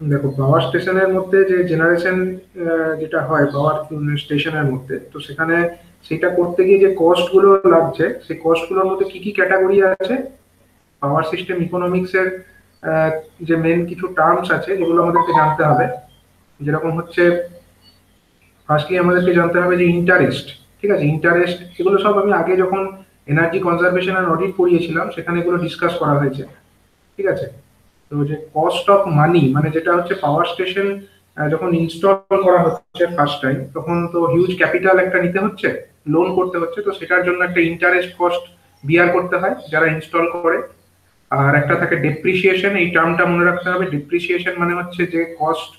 দেখো, পাওয়ার স্টেশনের মধ্যে যে জেনারেশন যেটা হয় পাওয়ার স্টেশনের মধ্যে, তো সেখানে সেটা করতে গিয়ে যে কস্ট গুলো লাগছে, সেই কস্ট গুলোর মধ্যে কি কি ক্যাটাগরি আছে, পাওয়ার সিস্টেম ইকোনমিক্স এর যে মেন কিছু টার্মস আছে যেগুলো আমাদেরকে জানতে হবে। যেরকম হচ্ছে, ফার্স্টলি আমাদেরকে জানতে হবে যে ইন্টারেস্ট। ঠিক আছে, ইন্টারেস্ট এগুলো সব আমি আগে যখন এনার্জি কনজারভেশন এন্ড অডিট পড়িয়েছিলাম সেখানে এগুলো ডিসকাস করা হয়েছে। ঠিক আছে, তো যে কস্ট অফ মানি, মানে যেটা হচ্ছে পাওয়ার স্টেশন যখন ইনস্টল করা হচ্ছে ফার্স্ট টাইম, তখন তো হিউজ ক্যাপিটাল একটা নিতে হচ্ছে, লোন করতে হচ্ছে, তো সেটার জন্য একটা ইন্টারেস্ট কস্ট বিয়ার করতে হয় যারা ইনস্টল করে। আর একটা থাকে ডেপ্রিসিয়েশন, এই টার্মটা মনে রাখতে হবে। ডেপ্রিসিয়েশন মানে হচ্ছে যে কস্ট,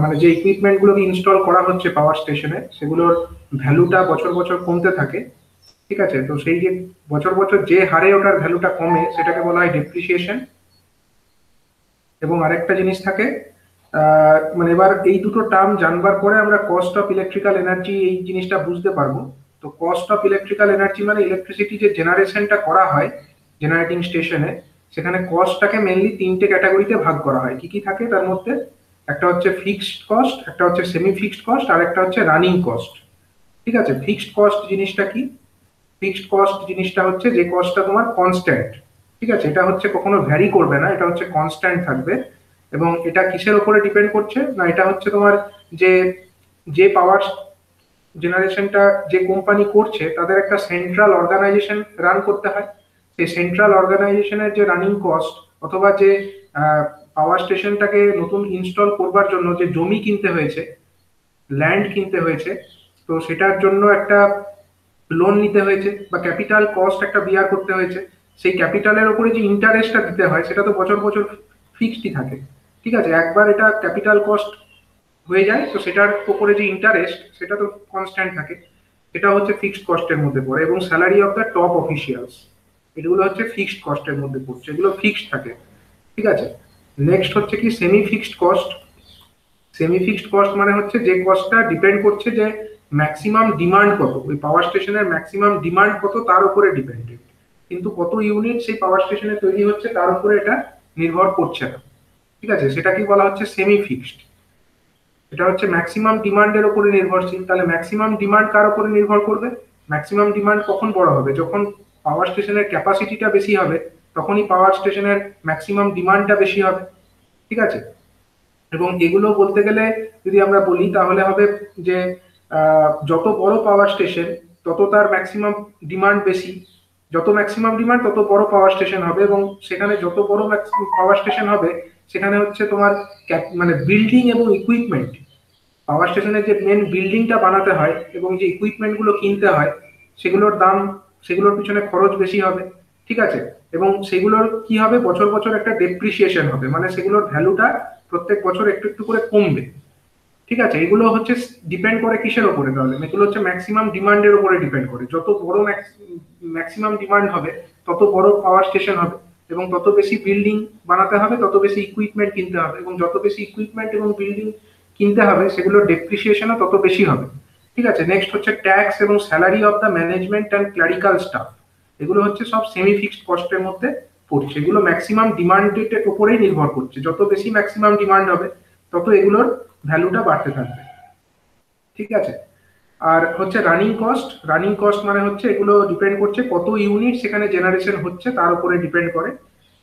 মানে যে ইকুইপমেন্ট গুলোকে ইনস্টল করা হচ্ছে পাওয়ার স্টেশনে সেগুলোর ভ্যালুটা বছর বছর কমতে থাকে। ঠিক আছে, তো সেই যে বছর বছর যে হারে ওটার ভ্যালুটা কমে সেটাকে বলা হয় ডেপ্রিসিয়েশন। এবং আরেকটা জিনিস থাকে, মানে এবার এই দুটো টার্ম জানবার পরে আমরা কস্ট অফ ইলেকট্রিক্যাল এনার্জি এই জিনিসটা বুঝতে পারবো। তো কস্ট অফ ইলেকট্রিক্যাল এনার্জি মানে ইলেকট্রিসিটি যে জেনারেশনটা করা হয় জেনারেটিং স্টেশনে, সেখানে কস্টটাকে মেনলি তিনটে ক্যাটাগরিতে ভাগ করা হয়। কি কি থাকে তার মধ্যে? একটা হচ্ছে ফিক্সড কস্ট, একটা হচ্ছে সেমি ফিক্সড কস্ট, আর একটা হচ্ছে রানিং কস্ট। ঠিক আছে, ফিক্সড কস্ট জিনিসটা কি? ফিক্সড কস্ট জিনিসটা হচ্ছে যে কস্টটা তোমার কনস্ট্যান্ট। ঠিক আছে, এটা হচ্ছে কখনো ভ্যারি করবে না, এটা হচ্ছে কনস্ট্যান্ট থাকবে। এবং এটা কিসের উপরে ডিপেন্ড করছে না, এটা হচ্ছে তোমার যে যে পাওয়ার জেনারেশনটা যে কোম্পানি করছে তাদের একটা সেন্ট্রাল অর্গানাইজেশন রান করতে হয়। সেই সেন্ট্রাল অর্গানাইজেশনের যে রানিং কস্ট, অথবা যে পাওয়ার স্টেশনটাকে নতুন ইনস্টল করবার জন্য যে জমি কিনতে হয়েছে, ল্যান্ড কিনতে হয়েছে, তো সেটার জন্য একটা লোন নিতে হয়েছে বা ক্যাপিটাল কস্ট একটা বিয়ার করতে হয়েছে। সেই ক্যাপিটালের উপরে যে ইন্টারেস্টটা দিতে হয় সেটা তো বছর বছর ফিক্সডই থাকে। ঠিক আছে, একবার এটা ক্যাপিটাল কস্ট হয়ে যায় তো সেটার উপরে যে ইন্টারেস্ট সেটা তো কনস্ট্যান্ট থাকে। এটা হচ্ছে ফিক্সড কস্টের মধ্যে পড়ে। এবং salary of the top officials, এগুলো হচ্ছে ফিক্সড কস্টের মধ্যে পড়ছে, এগুলো ফিক্সড থাকে। ঠিক আছে, নেক্সট হচ্ছে কি semi fixed cost. Semi fixed cost মানে হচ্ছে যে কস্টটা ডিপেন্ড করছে যে ম্যাক্সিমাম ডিমান্ড কত, ওই পাওয়ার স্টেশনের ম্যাক্সিমাম ডিমান্ড কত তার উপরে ডিপেন্ডেন্ট, কিন্তু কত ইউনিট সেই পাওয়ার স্টেশনে তৈরি হচ্ছে তার উপরে এটা নির্ভর করছে না। ঠিক আছে, সেটা কি বলা হচ্ছে সেমি ফিক্সড। এটা হচ্ছে ম্যাক্সিমাম ডিমান্ডের উপরে নির্ভরশীল। তাহলে ম্যাক্সিমাম ডিমান্ড কার উপরে নির্ভর করবে? ম্যাক্সিমাম ডিমান্ড কখন বড় হবে? যখন পাওয়ার স্টেশনের ক্যাপাসিটিটা বেশি হবে, তখনই পাওয়ার স্টেশনের ম্যাক্সিমাম ডিমান্ডটা বেশি হবে। ঠিক আছে, এবং এগুলো বলতে গেলে যদি আমরা বলি তাহলে হবে যে যত বড় পাওয়ার স্টেশন তত তার ম্যাক্সিমাম ডিমান্ড বেশি, যত ম্যাক্সিমাম ডিমান্ড তত বড় পাওয়ার স্টেশন হবে। এবং সেখানে যত বড় পাওয়ার স্টেশন হবে সেখানে হচ্ছে তোমার মানে বিল্ডিং এবং ইকুইপমেন্ট, পাওয়ার স্টেশনের যে মেন বিল্ডিংটা বানাতে হয় এবং যে ইকুইপমেন্ট গুলো কিনতে হয় সেগুলোর দাম, সেগুলোর পিছনে খরচ বেশি হবে। ঠিক আছে, এবং সেগুলোর কি হবে, বছর বছর একটা ডেপ্রিসিয়েশন হবে, মানে সেগুলোর ভ্যালুটা প্রত্যেক বছর একটু একটু করে কমবে। ঠিক আছে, এগুলো হচ্ছে ডিপেন্ড করে কিসের উপরে? তাহলে এগুলো হচ্ছে ম্যাক্সিমাম ডিমান্ডের উপরে ডিপেন্ড করে। যত বড় ম্যাক্সিমাম ডিমান্ড হবে তত বড় পাওয়ার স্টেশন হবে, এবং তত বেশি বিল্ডিং বানাতে হবে, তত বেশি ইকুইপমেন্ট কিনতে হবে, এবং যত বেশি ইকুইপমেন্ট এবং বিল্ডিং কিনতে হবে সেগুলোর ডেপ্রিসিয়েশনও তত বেশি হবে। ঠিক আছে, নেক্সট হচ্ছে ট্যাক্স এবং salary of the management and clerical staff. এগুলো হচ্ছে সব সেমি ফিক্সড কস্টের মধ্যে পড়ছে। এগুলো ম্যাক্সিমাম ডিমান্ডের উপরেই নির্ভর করছে, যত বেশি ম্যাক্সিমাম ডিমান্ড হবে তত এগুলোর ভ্যালুটা বাড়তে থাকবে। ঠিক আছে, আর হচ্ছে রানিং কস্ট। রানিং কস্ট মানে হচ্ছে এগুলো ডিপেন্ড করছে কত ইউনিট সেখানে জেনারেশন হচ্ছে তার উপরে ডিপেন্ড করে।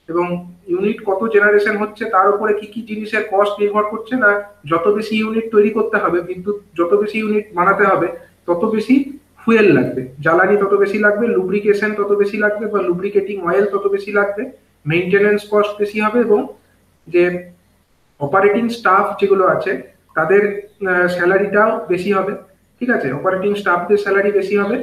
এবং ইউনিট কত জেনারেশন হচ্ছে তার উপরে কি কি জিনিসের কস্ট নির্ভর করছে না, যত বেশি ইউনিট তৈরি করতে হবে, বিদ্যুৎ যত বেশি ইউনিট বানাতে হবে তত বেশি ফুয়েল লাগবে, জ্বালানি তত বেশি লাগবে, লুব্রিকেশন তত বেশি লাগবে বা লুব্রিকেটিং অয়েল তত বেশি লাগবে, মেইনটেনেন্স কস্ট বেশি হবে, এবং যে অপারেটিং স্টাফ যেগুলো আছে তাদের স্যালারিটাও বেশি হবে। ঠিক আছে, অপারেটিং স্টাফদের স্যালারি বেশি হবে।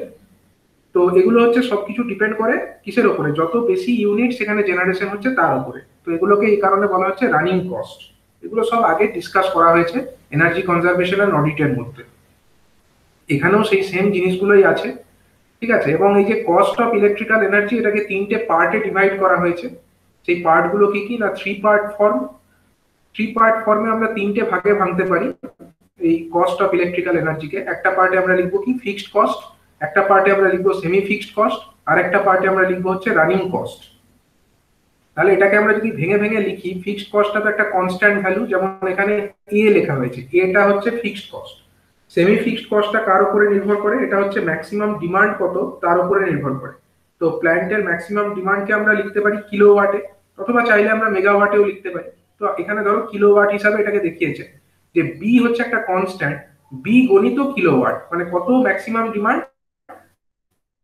তো এগুলো হচ্ছে সবকিছু ডিপেন্ড করে কিসের উপরে? যত বেশি ইউনিট সেখানে জেনারেশন হচ্ছে তার উপরে। তো এগুলোকে এই কারণে বলা হচ্ছে রানিং কস্ট। এগুলো সব আগে ডিসকাস করা হয়েছে এনার্জি কনজারভেশন এন্ড অডিটের মধ্যে, এখানেও সেই সেম জিনিসগুলোই আছে। ঠিক আছে, এবং এই যে কস্ট অফ ইলেকট্রিক্যাল এনার্জি এটাকে তিনটে পার্টে ডিভাইড করা হয়েছে। সেই পার্টগুলো কি কি না, three part form. Three part ফর্মে আমরা তিনটে ভাগে ভাঙতে পারি এই কস্ট অফ ইলেকট্রিক্যাল এনার্জিকে। একটা পার্টে আমরা লিখবো কি ফিক্সড কস্ট, একটা পার্টে আমরা লিখবো সেমি ফিক্সড কস্ট, আর একটা পার্টে আমরা লিখবো হচ্ছে রানিং কস্ট। তাহলে এটাকে আমরা যদি ভেঙে ভেঙে লিখি, ফিক্সড কস্টটা তো একটা কনস্ট্যান্ট ভ্যালু, যেমন এখানে এ লেখা হয়েছে, এটা হচ্ছে ফিক্সড কস্ট। সেমি ফিক্সড কস্টটা কার উপরে নির্ভর করে? এটা হচ্ছে ম্যাক্সিমাম ডিমান্ড কত তার উপরে নির্ভর করে। তো প্ল্যান্টের ম্যাক্সিমাম ডিমান্ডকে আমরা লিখতে পারি কিলোওয়াটে, অথবা চাইলে আমরা মেগাওয়াটেও লিখতে পারি। তো এখানে ধরো কিলোওয়াট হিসাবে এটাকে দেখিয়েছে যে বি হচ্ছে একটা কনস্ট্যান্ট, বি গণিত কিলোওয়াট, মানে কত ম্যাক্সিমাম ডিমান্ড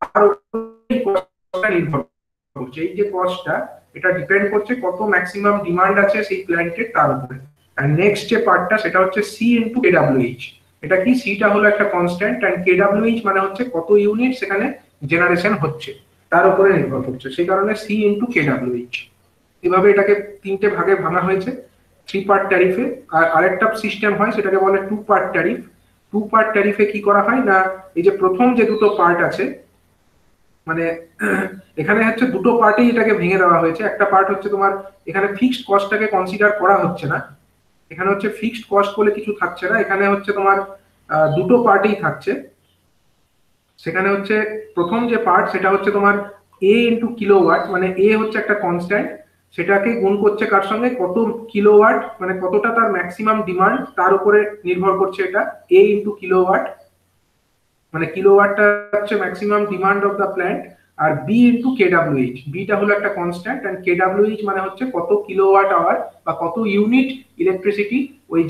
তার উপরে কস্টটা নির্ভর করছে। এই যে কস্টটা, এটা ডিপেন্ড করছে কত ম্যাক্সিমাম ডিমান্ড আছে সেই প্ল্যান্টের তার উপরে। আর নেক্সট যে পার্টটা সেটা হচ্ছে সি ইনটু কেডব্লিউএইচ। এটা কি? সিটা হলো একটা কনস্ট্যান্ট, এন্ড কেডব্লিউএইচ মানে হচ্ছে কত ইউনিট সেখানে জেনারেশন হচ্ছে তার উপরে নির্ভর করছে, সেই কারণে সি ইনটু কেডব্লিউএইচ। এভাবে এটাকে তিনটে ভাগে ভাঙা হয়েছে থ্রি পার্ট ট্যারিফে। আর আরেকটা সিস্টেম হয় সেটাকে বলে two part tariff. Two part ট্যারিফে কি করা হয় না, এই যে প্রথম যে দুটো পার্ট আছে, মানে এখানে হচ্ছে দুটো পার্টেই এটাকে ভেঙে দেওয়া হয়েছে। একটা পার্ট হচ্ছে তোমার এখানে ফিক্সড কস্টটাকে কনসিডার করা হচ্ছে না, এখানে হচ্ছে ফিক্সড কস্ট বলে কিছু থাকছে না, এখানে হচ্ছে তোমার দুটো পার্টেই থাকছে। সেখানে হচ্ছে প্রথম যে পার্ট সেটা হচ্ছে তোমার এ ইন্টু কিলোওয়াট, মানে এ হচ্ছে একটা কনস্ট্যান্ট, সেটাকে গুণ করছে কার সঙ্গে? কত কিলোওয়াট, মানে কতটা তার ম্যাক্সিমাম ডিমান্ড তার উপরে নির্ভর করছে এটা, এ ইন্টু কিলোওয়াট, মানে কিলোওয়াটটা হচ্ছে maximum demand of the plant. আর বি ইন্টু কেডব্লিউএইচ, বিটা হলো একটা কনস্ট্যান্ট, এন্ড কেডব্লিউএইচ মানে হচ্ছে কত কিলোওয়াট আওয়ার বা কত ইউনিট ইলেকট্রিসিটি ওই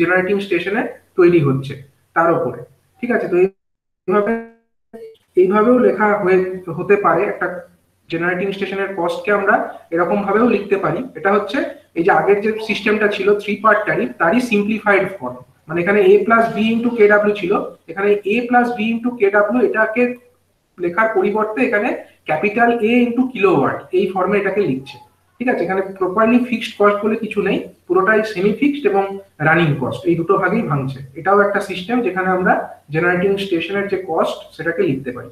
জেনারেটিং স্টেশনে তৈরি হচ্ছে তার উপরে। ঠিক আছে? তো এইভাবে এইভাবেও লেখা হতে পারে একটা জেনারেটিং স্টেশনের কস্টকে আমরা এরকম ভাবেও লিখতে পারি। এটা হচ্ছে এই যে আগের যে সিস্টেমটা ছিল থ্রি পার্ট ট্যারিফ, তারই সিম্পলিফাইড ফর্ম। মানে এখানে এ প্লাস বি ইন্টু কেডব্লিউ ছিল, এখানে এ প্লাস বি ইন্টু কেডব্লিউ, এটাকে লেখার পরিবর্তে এখানে ক্যাপিটাল এ ইন্টু কিলোওয়াট এই ফর্মে এটাকে লিখছে। ঠিক আছে? এখানে প্রপারলি ফিক্সড কস্ট বলে কিছু নেই, পুরোটাই সেমি ফিক্সড এবং রানিং কস্ট, এই দুটো ভাগেই ভাঙছে। এটাও একটা সিস্টেম যেখানে আমরা জেনারেটিং স্টেশনের যে কস্ট সেটাকে লিখতে পারি।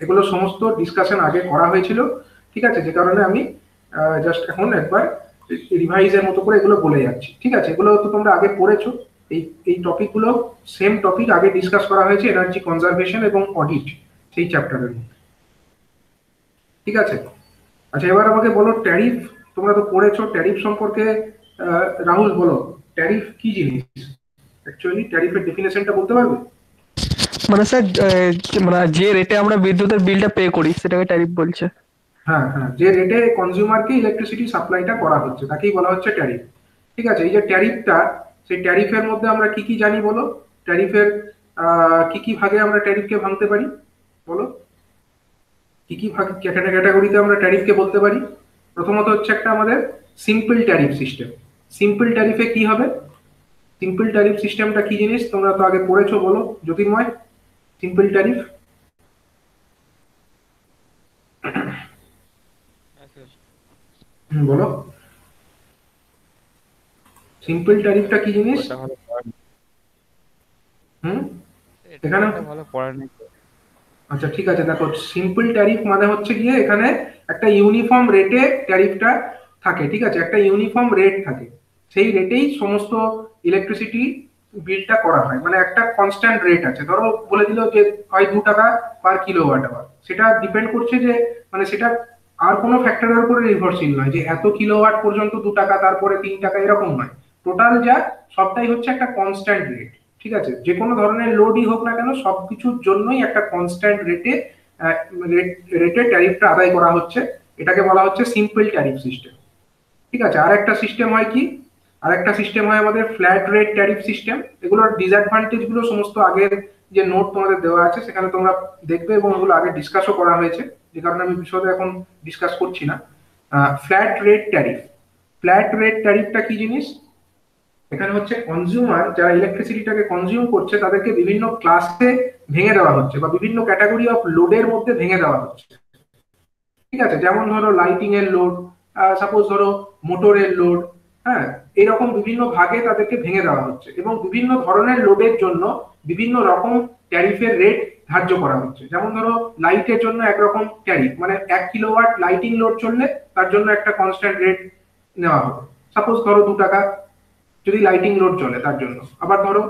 এগুলো সমস্ত ডিসকাশন আগে করা হয়েছিল, ঠিক আছে? যে কারণে আমি জাস্ট এখন একবার রিভাইজের মতো করে এগুলো বলে যাচ্ছি। ঠিক আছে? এগুলো তো তোমরা আগে পড়েছো। এই এই টপিকগুলো সেম টপিক আগে ডিসকাস করা হয়েছে, এনার্জি কনজারভেশন এবং অডিট, সেই চ্যাপ্টারের মধ্যে। ঠিক আছে? আচ্ছা, এবার আমাকে বলো ট্যারিফ, তোমরা তো পড়েছো ট্যারিফ সম্পর্কে। রাহুল বলো, ট্যারিফ কি জিনিস? অ্যাকচুয়ালি ট্যারিফের ডেফিনেশনটা বলতে পারবে? মানে স্যার, মানে যে রেটে আমরা বিদ্যুতের বিলটা পে করি সেটাকে ট্যারিফ বলছে। হ্যাঁ হ্যাঁ, যে রেটে কনজিউমারকে ইলেকট্রিসিটি সাপ্লাইটা করা হচ্ছে তাকেই বলা হচ্ছে ট্যারিফ। ঠিক আছে? এই যে ট্যারিফটা, সেই ট্যারিফের মধ্যে আমরা কি কি জানি বলো? ট্যারিফের কি কি ভাগে আমরা ট্যারিফকে ভাঙতে পারি বলো? কি কি ভাগ ক্যাটাগরিতে আমরা ট্যারিফকে বলতে পারি? প্রথমত হচ্ছে একটা আমাদের সিম্পল ট্যারিফ সিস্টেম। সিম্পল ট্যারিফে কি হবে? সিম্পল ট্যারিফ সিস্টেমটা কি জিনিস তোমরা তো আগে পড়েছো, বলো জ্যোতির্ময়। সিম্পল ট্যারিফ বলো, সিম্পল ট্যারিফটা কি জিনিস? ওটা ভালো পড়া নেই। হুম, এটা এখানে এটা ভালো পড়া নেই তো। আচ্ছা ঠিক আছে, দেখো সিম্পল ট্যারিফ মানে হচ্ছে গিয়ে এখানে একটা ইউনিফর্ম রেটে ট্যারিফটা থাকে। ঠিক আছে? একটা ইউনিফর্ম রেট থাকে, সেই রেটেই সমস্ত ইলেকট্রিসিটি বিলটা করা হয়, মানে একটা কনস্ট্যান্ট রেট আছে। ধরো বলে দিল যে হয় 2 টাকা পার কিলোওয়াট আওয়ার, সেটা ডিপেন্ড করছে যে, মানে সেটা আর কোনো ফ্যাক্টরের উপরে নির্ভরশীল নয় যে এত কিলোওয়াট পর্যন্ত 2 টাকা, তারপরে 3 টাকা, এরকম নয়। টোটাল যা সবটাই হচ্ছে একটা কনস্ট্যান্ট রেট। ঠিক আছে? যে কোনো ধরনের লোডই হোক না কেন, সবকিছুর জন্যই একটা কনস্ট্যান্ট রেটে রেটে ট্যারিফটা আদায় করা হচ্ছে। এটাকে বলা হচ্ছে সিম্পল ট্যারিফ সিস্টেম। ঠিক আছে? আর একটা সিস্টেম হয় কি, আর একটা সিস্টেম হয় আমাদের ফ্ল্যাট রেট ট্যারিফ সিস্টেম। এগুলোর ডিসঅ্যাডভান্টেজ গুলো সমস্ত আগের যে নোট তোমাদের দেওয়া আছে সেখানে তোমরা দেখবে, এবং ওগুলো আগে ডিসকাসও করা হয়েছে, যে কারণে আমি বিশদে এখন ডিসকাস করছি না। Flat rate tariff, flat rate ট্যারিফটা কি জিনিস? এখানে হচ্ছে কনজিউমার যারা ইলেকট্রিসিটিটাকে কনজিউম করছে তাদেরকে বিভিন্ন ক্লাসে ভেঙে দেওয়া হচ্ছে, বা বিভিন্ন ক্যাটাগরি অফ লোডের মধ্যে ভেঙে দেওয়া হচ্ছে। ঠিক আছে? যেমন ধরো লাইটিং এর লোড, সাপোজ ধরো মোটরের লোড, হ্যাঁ, এরকম বিভিন্ন ভাগে তাদেরকে ভেঙে দেওয়া হচ্ছে, এবং বিভিন্ন ধরনের লোডের জন্য বিভিন্ন রকম ট্যারিফের রেট ধার্য করা হচ্ছে। যেমন ধরো লাইটের জন্য একরকম ট্যারিফ, মানে 1 কিলোওয়াট লাইটিং লোড চললে তার জন্য একটা কনস্ট্যান্ট রেট নেওয়া হবে। সাপোজ ধরো 2 টাকা যদি লাইটিং লোড চলে তার জন্য। আবার ধরো,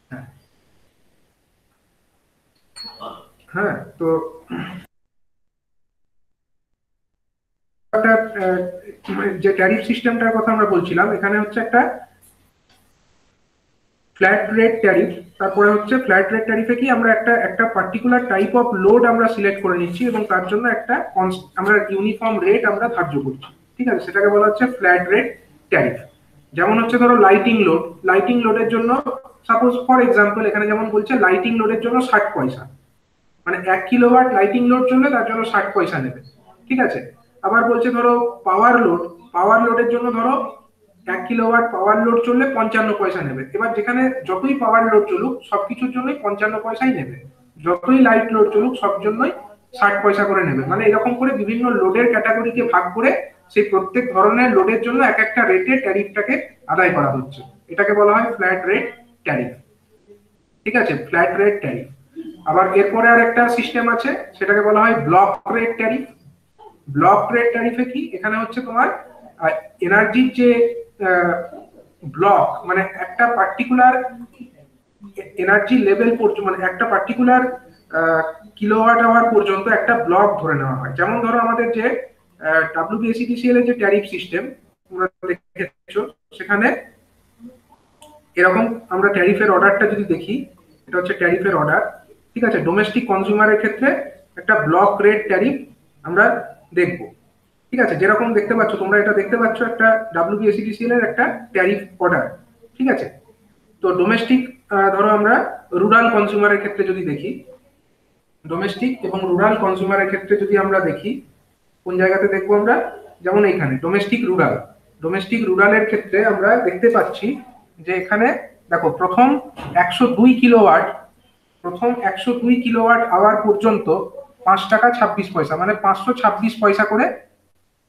হ্যাঁ হ্যাঁ, তো যে ট্যারিফ সিস্টেমটার কথা আমরা বলছিলাম, এখানে হচ্ছে একটা ফ্ল্যাট রেট ট্যারিফ। তারপরে হচ্ছে ফ্ল্যাট রেট ট্যারিফে কি আমরা একটা পার্টিকুলার টাইপ অফ লোড আমরা সিলেক্ট করে নিচ্ছি এবং তার জন্য একটা আমরা ইউনিফর্ম রেট আমরা ধার্য করছি, ঠিক আছে, সেটাকে বলা হচ্ছে ফ্ল্যাট রেট ট্যারিফ। যেমন হচ্ছে ধরো লাইটিং লোডের জন্য সাপোজ ফর এক্সাম্পল এখানে যেমন বলছে লাইটিং লোডের জন্য 60 পয়সা, মানে 1 কিলোওয়াট লাইটিং লোড জন্য তার জন্য 60 পয়সা নেবে, ঠিক আছে। আবার বলছে ধরো পাওয়ার লোডের জন্য ধরো 1 কিলোওয়াট পাওয়ার লোড চললে 55 পয়সা নেবে। এবার যেখানে যতই পাওয়ার লোড চলুক সবকিছুর জন্যই 55 পয়সাই নেবে, যতই লাইট লোড চলুক সব জন্যই 60 পয়সা করে নেবে। মানে এরকম করে বিভিন্ন লোডের ক্যাটাগরিকে ভাগ করে সেই প্রত্যেক ধরনের লোডের জন্য এক একটা রেটে ট্যারিফটাকে আদায় করা হচ্ছে। এটাকে বলা হয় ফ্ল্যাট রেট ট্যারিফ, ঠিক আছে, ফ্ল্যাট রেট ট্যারিফ। আবার এরপরে আর একটা সিস্টেম আছে, সেটাকে বলা হয় block rate tariff. Block rate ট্যারিফে কি, এখানে হচ্ছে তোমার এনার্জির যে ব্লক, মানে একটা পার্টিকুলার এনার্জি লেভেল পর্যন্ত, মানে একটা পার্টিকুলার কিলোওয়াট আওয়ার পর্যন্ত একটা ব্লক ধরে নেওয়া হয়। যেমন ধরো আমাদের যে WBSETCL এর যে ট্যারিফ সিস্টেম তোমরা দেখেছো, সেখানে এরকম আমরা ট্যারিফের অর্ডারটা যদি দেখি, এটা হচ্ছে ট্যারিফের অর্ডার, ঠিক আছে। ডোমেস্টিক কনজিউমারের ক্ষেত্রে একটা ব্লক রেট ট্যারিফ আমরা দেখব, ঠিক আছে। যেরকম দেখতে পাচ্ছ তোমরা, এটা দেখতে পাচ্ছ একটা WBSETCL এর একটা ট্যারিফ অর্ডার, ঠিক আছে। তো ডোমেস্টিক ধরো আমরা রুরাল কনজিউমারের ক্ষেত্রে যদি দেখি, ডোমেস্টিক এবং রুরাল কনজিউমারের ক্ষেত্রে যদি আমরা দেখি, কোন জায়গাতে দেখবো আমরা, যেমন এইখানে ডোমেস্টিক রুরালের ক্ষেত্রে আমরা দেখতে পাচ্ছি যে এখানে দেখো প্রথম 102 কিলোওয়াট আওয়ার পর্যন্ত 5 টাকা 26 পয়সা, মানে 526 পয়সা করে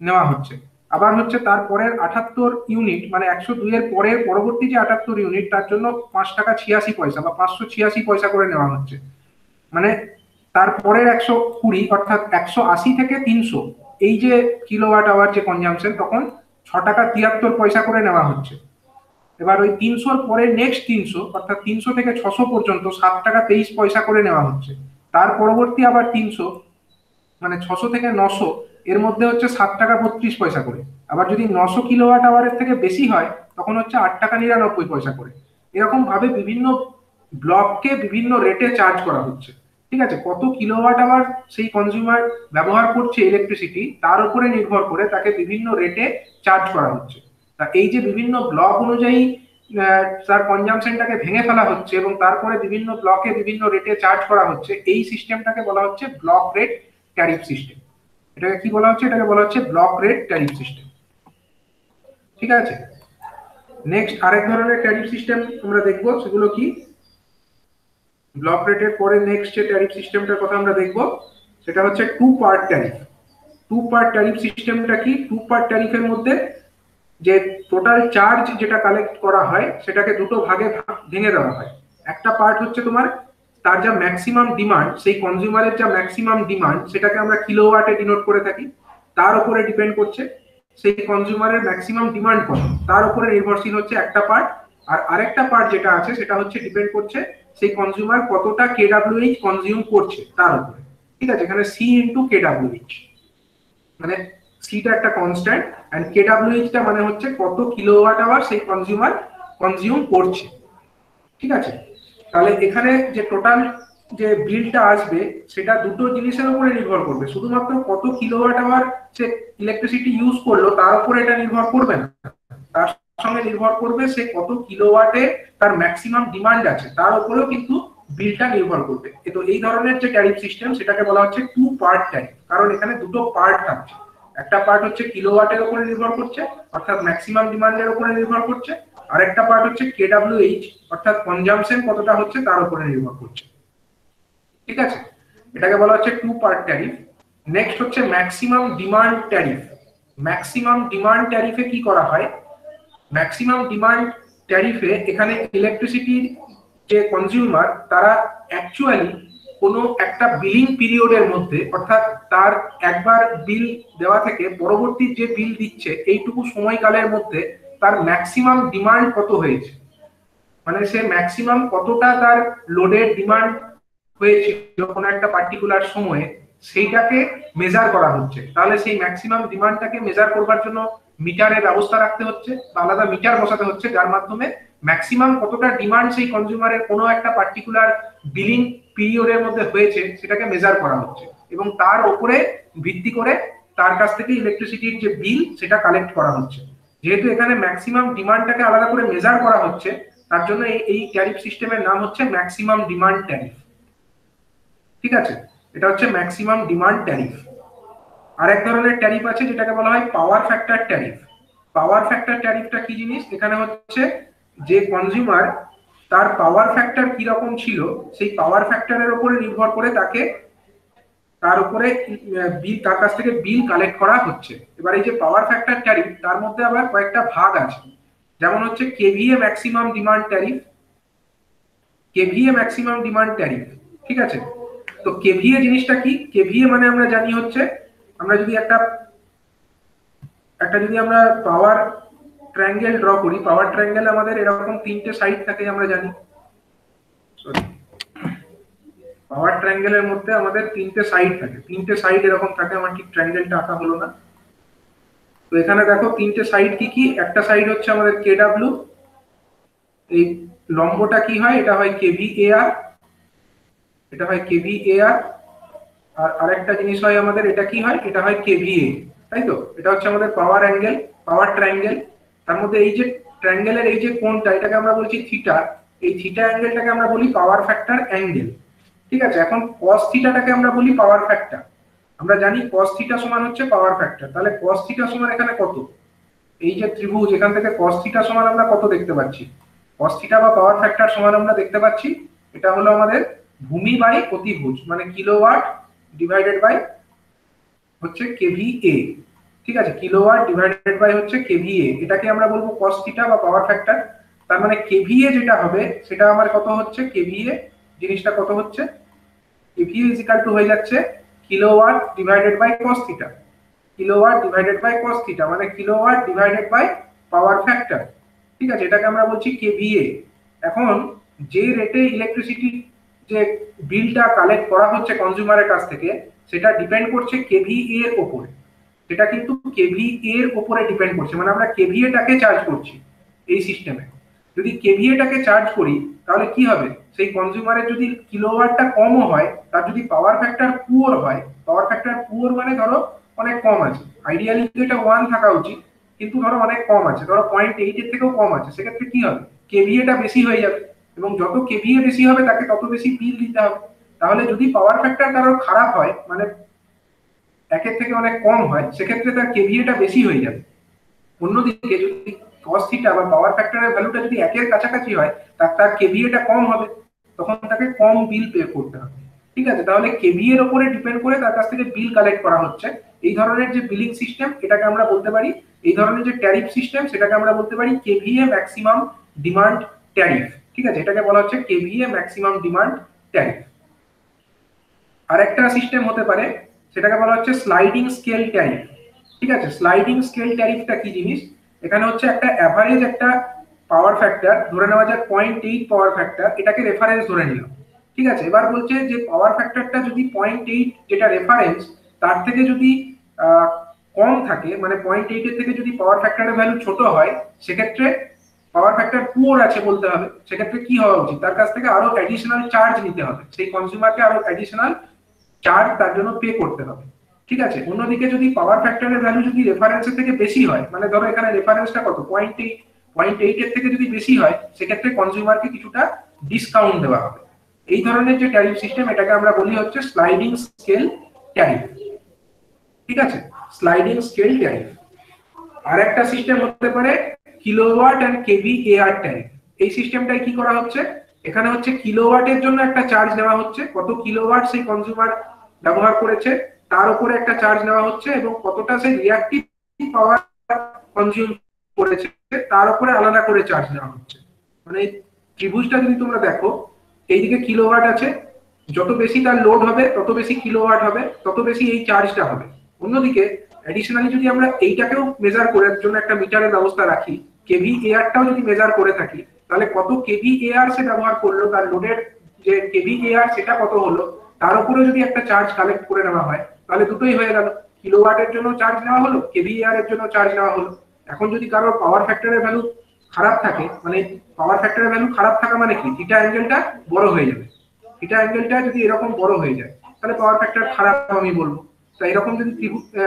নেওয়া হচ্ছে। আবার হচ্ছে তারপরের 78 ইউনিট, মানে 102 এর পরের পরবর্তী যে 78 ইউনিট, তার জন্য 5 টাকা 86 পয়সা বা 586 পয়সা করে নেওয়া হচ্ছে। মানে তারপরের 120 অর্থাৎ 180 থেকে 300 এই যে কিলোওয়াট আওয়ার যে কনজাম্পশন, তখন 6 টাকা 73 পয়সা করে নেওয়া হচ্ছে। এবার ওই 300 পরে নেক্সট 300 অর্থাৎ 300 থেকে 600 পর্যন্ত 7 টাকা 23 পয়সা করে নেওয়া হচ্ছে। তার পরবর্তী আবার 300, মানে 600 থেকে 900 এর মধ্যে হচ্ছে 7 টাকা 32 পয়সা করে। আবার যদি 900 কিলোওয়াট আওয়ারের থেকে বেশি হয় তখন হচ্ছে 8 টাকা 99 পয়সা করে। এরকম ভাবে বিভিন্ন ব্লককে বিভিন্ন রেটে চার্জ করা হচ্ছে, ঠিক আছে। কত কিলোওয়াট আওয়ার সেই কনজিউমার ব্যবহার করছে ইলেকট্রিসিটি, তার উপরে নির্ভর করে তাকে বিভিন্ন রেটে চার্জ করা হচ্ছে। তা এই যে বিভিন্ন ব্লক অনুযায়ী তার কনজাম্পশনটাকে ভেঙে ফেলা হচ্ছে এবং তারপরে বিভিন্ন ব্লকে বিভিন্ন রেটে চার্জ করা হচ্ছে, এই সিস্টেমটাকে বলা হচ্ছে ব্লক রেট ট্যারিফ সিস্টেম। এটাকে কি বলা হচ্ছে, এটাকে বলা হচ্ছে ব্লক রেট ট্যারিফ সিস্টেম, ঠিক আছে। নেক্সট আরেক ধরনের ট্যারিফ সিস্টেম আমরা দেখবো, সেগুলো কি, ব্লক রেটের পরে নেক্সট যে ট্যারিফ সিস্টেমটার কথা আমরা দেখবো সেটা হচ্ছে টু পার্ট ট্যারিফ সিস্টেমটা কি, টু পার্ট ট্যারিফের মধ্যে যে টোটাল চার্জ যেটা কালেক্ট করা হয় সেটাকে দুটো ভাগে ভেঙে দেওয়া হয়। একটা পার্ট হচ্ছে তোমার তার যা ম্যাক্সিমাম ডিমান্ড, সেই কনজিউমারের যা ম্যাক্সিমাম ডিমান্ড, সেটাকে আমরা কিলোওয়াটে ডিনোট করে থাকি। তার উপরে ডিপেন্ড করছে সেই কনজিউমারের ম্যাক্সিমাম ডিমান্ড কত, তার উপরে নির্ভরশীল হচ্ছে একটা পার্ট। আর আরেকটা পার্ট যেটা আছে সেটা হচ্ছে ডিপেন্ড করছে সেই কনজিউমার কতটা কেডব্লিউএইচ কনজিউম করছে তার উপরে, ঠিক আছে। এখানে সি ইনটু কেডব্লিউএইচ, মানে সিটা একটা কনস্ট্যান্ট এন্ড কেডব্লিউএইচ টা মানে হচ্ছে কত কিলোওয়াট আওয়ার সেই কনজিউমার কনজিউম করছে, ঠিক আছে। তাহলে এখানে যে টোটাল যে বিলটা আসবে সেটা দুটো জিনিসের উপরে নির্ভর করবে। শুধুমাত্র কত কিলোওয়াট আওয়ার সে ইলেকট্রিসিটি ইউজ করলো তার উপরে এটা নির্ভর করবে না, তার সঙ্গে নির্ভর করবে সে কত কিলোওয়াটে তার ম্যাক্সিমাম ডিমান্ড আছে, তার উপরেও কিন্তু বিলটা নির্ভর করবে। তো এই ধরনের যে ট্যারিফ সিস্টেম সেটাকে বলা হচ্ছে টু পার্ট ট্যারিফ, কারণ এখানে দুটো পার্ট থাকছে। একটা পার্ট হচ্ছে কিলোওয়াটের উপরে নির্ভর করছে অর্থাৎ ম্যাক্সিমাম ডিমান্ডের উপরে নির্ভর করছে, আর একটা পার্ট হচ্ছে কেডব্লিউএইচ অর্থাৎ কনজাম্পশন কতটা হচ্ছে তার উপরে নির্ভর করছে, ঠিক আছে। এটাকে বলা হচ্ছে টু পার্ট ট্যারিফ। নেক্সট হচ্ছে maximum demand tariff. Maximum demand ট্যারিফে কি করা হয়, ম্যাক্সিমাম ডিমান্ড ট্যারিফে এখানে ইলেকট্রিসিটির যে কনজিউমার তারা অ্যাকচুয়ালি কোনো একটা বিলিং পিরিয়ডের মধ্যে, অর্থাৎ তার একবার বিল দেওয়া থেকে পরবর্তী যে বিল দিচ্ছে এইটুকু সময়কালের মধ্যে তার ম্যাক্সিমাম ডিমান্ড কত হয়েছে, মানে সে ম্যাক্সিমাম কতটা তার লোডের ডিমান্ড হয়েছিল কোনো একটা পার্টিকুলার সময়ে, সেইটাকে মেজার করা হচ্ছে। তাহলে সেই ম্যাক্সিমাম ডিমান্ডটাকে মেজার করবার জন্য মিটারের ব্যবস্থা রাখতে হচ্ছে বা আলাদা মিটার বসাতে হচ্ছে, যার মাধ্যমে ম্যাক্সিমাম কতটা ডিমান্ড সেই কনজিউমারের কোনো একটা পার্টিকুলার বিলিং পিরিয়ডের মধ্যে হয়েছে সেটাকে মেজার করা হচ্ছে, এবং তার উপরে ভিত্তি করে তার কাছ থেকে ইলেকট্রিসিটির যে বিল সেটা কালেক্ট করা হচ্ছে। যেহেতু এখানে ম্যাক্সিমাম ডিমান্ডটাকে আলাদা করে মেজার করা হচ্ছে, তার জন্য এই ট্যারিফ সিস্টেমের নাম হচ্ছে ম্যাক্সিমাম ডিমান্ড ট্যারিফ। ঠিক আছে, এটা হচ্ছে ম্যাক্সিমাম ডিমান্ড ট্যারিফ। আরেক ধরনের ট্যারিফ আছে যেটাকে বলা হয় power factor tariff. Power factor ট্যারিফটা কি জিনিস? এখানে হচ্ছে যে কনজিউমার তার পাওয়ার ফ্যাক্টর কি রকম ছিল সেই পাওয়ার ফ্যাক্টরের উপরে নির্ভর করে তার উপরে বিল, তার কাছ থেকে বিল কালেক্ট করা হচ্ছে। এবার এই যে পাওয়ার ফ্যাক্টর ট্যারিফ, তার মধ্যে আবার কয়েকটা ভাগ আছে, যেমন হচ্ছে KVA maximum demand tariff, KVA maximum demand tariff. ঠিক আছে, তো কেভিএ জিনিসটা কি? কেভিএ মানে আমরা জানি হচ্ছে, আমরা যদি একটা যদি আমরা পাওয়ার ট্রায়াঙ্গেল ড্র করি, পাওয়ার ট্রায়াঙ্গেল আমাদের এরকম তিনটে সাইড থাকে আমরা জানি। সরি, পাওয়ার ট্রায়াঙ্গেলের মধ্যে আমাদের তিনটে সাইড থাকে, তিনটে সাইড এরকম থাকে। আমার ঠিক ট্রায়াঙ্গেলটা আঁকা হলো না। তো এখানে দেখো তিনটে সাইড কি কি। একটা সাইড হচ্ছে আমাদের কেডব্লিউ, এই লম্বটা কি হয়? এটা হয় কেভিএআর, এটা হয় কেভিএআর। আর আরেকটা জিনিস হয় আমাদের, এটা কি হয়? এটা হয় কেভিএ, তাই তো? এটা হচ্ছে আমাদের পাওয়ার অ্যাঙ্গেল, পাওয়ার ট্রায়াঙ্গেল। তার মধ্যে এই যে ট্রায়াঙ্গেলের এই যে কোণটা, এটাকে আমরা বলছি থিটা। এই থিটা অ্যাঙ্গেলটাকে আমরা বলি পাওয়ার ফ্যাক্টর অ্যাঙ্গেল। ঠিক আছে, এখন cos থিটাটাকে আমরা বলি পাওয়ার ফ্যাক্টর। আমরা জানি cos থিটা সমান হচ্ছে পাওয়ার ফ্যাক্টর। তাহলে cos থিটা সমান এখানে কত? এই যে ত্রিভুজ, এখান থেকে cos থিটা সমান আমরা কত দেখতে পাচ্ছি? cos থিটা বা পাওয়ার ফ্যাক্টর সমান আমরা দেখতে পাচ্ছি, এটা হলো আমাদের ভূমি বাই অতিভুজ, মানে কিলোওয়াট ডিভাইডেড বাই হচ্ছে কেভিএ। ঠিক আছে, কিলোওয়াট ডিভাইডেড বাই হচ্ছে কেভিএ, এটাকে আমরা বলবো cos থিটা বা পাওয়ার ফ্যাক্টর। তার মানে কেভিএ যেটা হবে সেটা আমার কত হচ্ছে? কেভিএ জিনিসটা কত হচ্ছে? কেভিএ ইজ ইকুয়াল টু হয়ে যাচ্ছে kilowatt divided by cos theta, kilowatt divided by cos theta, মানে kilowatt divided by power factor. ঠিক আছে, এটাকে আমরা বলছি কেভিএ। এখন যে রেটে ইলেকট্রিসিটি যে বিলটা কালেক্ট করা হচ্ছে কনজিউমারের কাছ থেকে, সেটা ডিপেন্ড করছে কেভিএ এর উপরে। সেটা কিন্তু কেভিএ এর উপরে ডিপেন্ড করছে, মানে আমরা কেভিএটাকে চার্জ করছি এই সিস্টেমে। যদি কেভিএটাকে চার্জ করি তাহলে কি হবে? সেই কনজিউমারের যদি কিলোওয়াটটা কমও হয়, তার যদি পাওয়ার ফ্যাক্টর পুয়ার হয়, পাওয়ার ফ্যাক্টর পুয়ার মানে ধরো অনেক কম আছে, আইডিয়ালি এটা 1 থাকা উচিত, কিন্তু ধরো অনেক কম আছে, ধরো 0.8 এর থেকেও কম আছে, সেক্ষেত্রে কি হবে? কেভিএটা বেশি হয়ে যাবে, এবং যত কেভিএ বেশি হবে তাকে তত বেশি বিল দিতে হবে। তাহলে যদি পাওয়ার ফ্যাক্টর কারোর খারাপ হয়, মানে একের থেকে অনেক কম হয়, সেক্ষেত্রে তার কেভিএটা বেশি হয়ে যাবে। অন্যদিকে যদি cos থিটা বা পাওয়ার ফ্যাক্টরের ভ্যালুটা যদি একের কাছাকাছি হয়, তার কেভিএটা কম হবে, তখন তাকে কম বিল পে করতে হবে। ঠিক আছে, তাহলে কেভিএ এর উপরে ডিপেন্ড করে তার কাছ থেকে বিল কালেক্ট করা হচ্ছে। এই ধরনের যে বিলিং সিস্টেম, এটাকে আমরা বলতে পারি, এই ধরনের যে ট্যারিফ সিস্টেম, সেটাকে আমরা বলতে পারি কেভিএ ম্যাক্সিমাম ডিমান্ড ট্যারিফ। ঠিক আছে, এটাকে বলা হচ্ছে কেভিএ ম্যাক্সিমাম ডিমান্ড ট্যারিফ। আরেকটা সিস্টেম হতে পারে, সেটাকে বলা হচ্ছে স্লাইডিং স্কেল ট্যারিফ। ঠিক আছে, স্লাইডিং স্কেল ট্যারিফটা কি জিনিস? এখানে হচ্ছে একটা অ্যাভারেজ একটা পাওয়ার ফ্যাক্টর ধরে নেওয়া যায় 0.8 পাওয়ার ফ্যাক্টর, এটাকে রেফারেন্স ধরে নিলাম। ঠিক আছে, এবার বলছে যে পাওয়ার ফ্যাক্টরটা যদি 0.8 যেটা রেফারেন্স, তার থেকে যদি কম থাকে, মানে 0.8 এর থেকে যদি পাওয়ার ফ্যাক্টরের ভ্যালু ছোট হয়, সেক্ষেত্রে পাওয়ার ফ্যাক্টর পুয়ার আছে বলতে হবে। সেক্ষেত্রে কি হওয়া উচিত? তার কাছ থেকে আরো অ্যাডিশনাল চার্জ নিতে হবে, সেই কনজিউমারকে আরো অ্যাডিশনাল চার্জ তার জন্য পে করতে হবে। ঠিক আছে, অন্যদিকে যদি পাওয়ার ফ্যাক্টরের ভ্যালু যদি রেফারেন্সের থেকে বেশি হয়, মানে ধরো এখানে রেফারেন্সটা কত? 0.8 এর থেকে যদি বেশি হয়, সেক্ষেত্রে কনজিউমারকে কিছুটা ডিসকাউন্ট দেওয়া হবে। এই ধরনের যে ট্যারিফ সিস্টেম, এটাকে আমরা বলি হচ্ছে স্লাইডিং স্কেল ট্যারিফ। ঠিক আছে, স্লাইডিং স্কেল ট্যারিফ। আর একটা সিস্টেম হতে পারে কিলোওয়াট এন্ড কেভিএআর ট্যারিফ। এই সিস্টেমটাই কি করা হচ্ছে? এখানে হচ্ছে কিলোওয়াটের জন্য একটা চার্জ নেওয়া হচ্ছে, কত কিলোওয়াট সেই কনজিউমার ব্যবহার করেছে তার উপরে একটা চার্জ নেওয়া হচ্ছে, এবং কতটা সেই রিঅ্যাক্টিভ পাওয়ার কনজিউম করেছে তার উপরে আলাদা করে চার্জ নেওয়া হচ্ছে। মানে ত্রিভুজটা যদি তোমরা দেখো, এইদিকে কিলোওয়াট আছে, যত বেশি তার লোড হবে তত বেশি কিলোওয়াট হবে, তত বেশি এই চার্জটা হবে। অন্যদিকে অ্যাডিশনালি যদি আমরা এইটাকেও মেজার করার জন্য একটা মিটারের ব্যবস্থা রাখি, কেভিএআরটাও যদি মেজার করে থাকি, তাহলে কত কেভিএআর সে ব্যবহার করলো, তার লোডের যে কেভিএআর সেটা কত হলো, তার উপরে যদি একটা চার্জ কালেক্ট করে নেওয়া হয়, তাহলে দুটোই হয়ে গেল, কিলোওয়াটের জন্য চার্জ নেওয়া হলো, কেভিএআর এর জন্য চার্জ নেওয়া হলো। এখন যদি কারোর পাওয়ার ফ্যাক্টরের ভ্যালু খারাপ থাকে, মানে পাওয়ার ফ্যাক্টরের ভ্যালু খারাপ থাকা মানে কি, থিটা অ্যাঙ্গেলটা বড় হয়ে যাবে। থিটা অ্যাঙ্গেলটা যদি এরকম বড় হয়ে যায়, তাহলে পাওয়ার ফ্যাক্টর খারাপ আমি বলবো। তাই এরকম যদি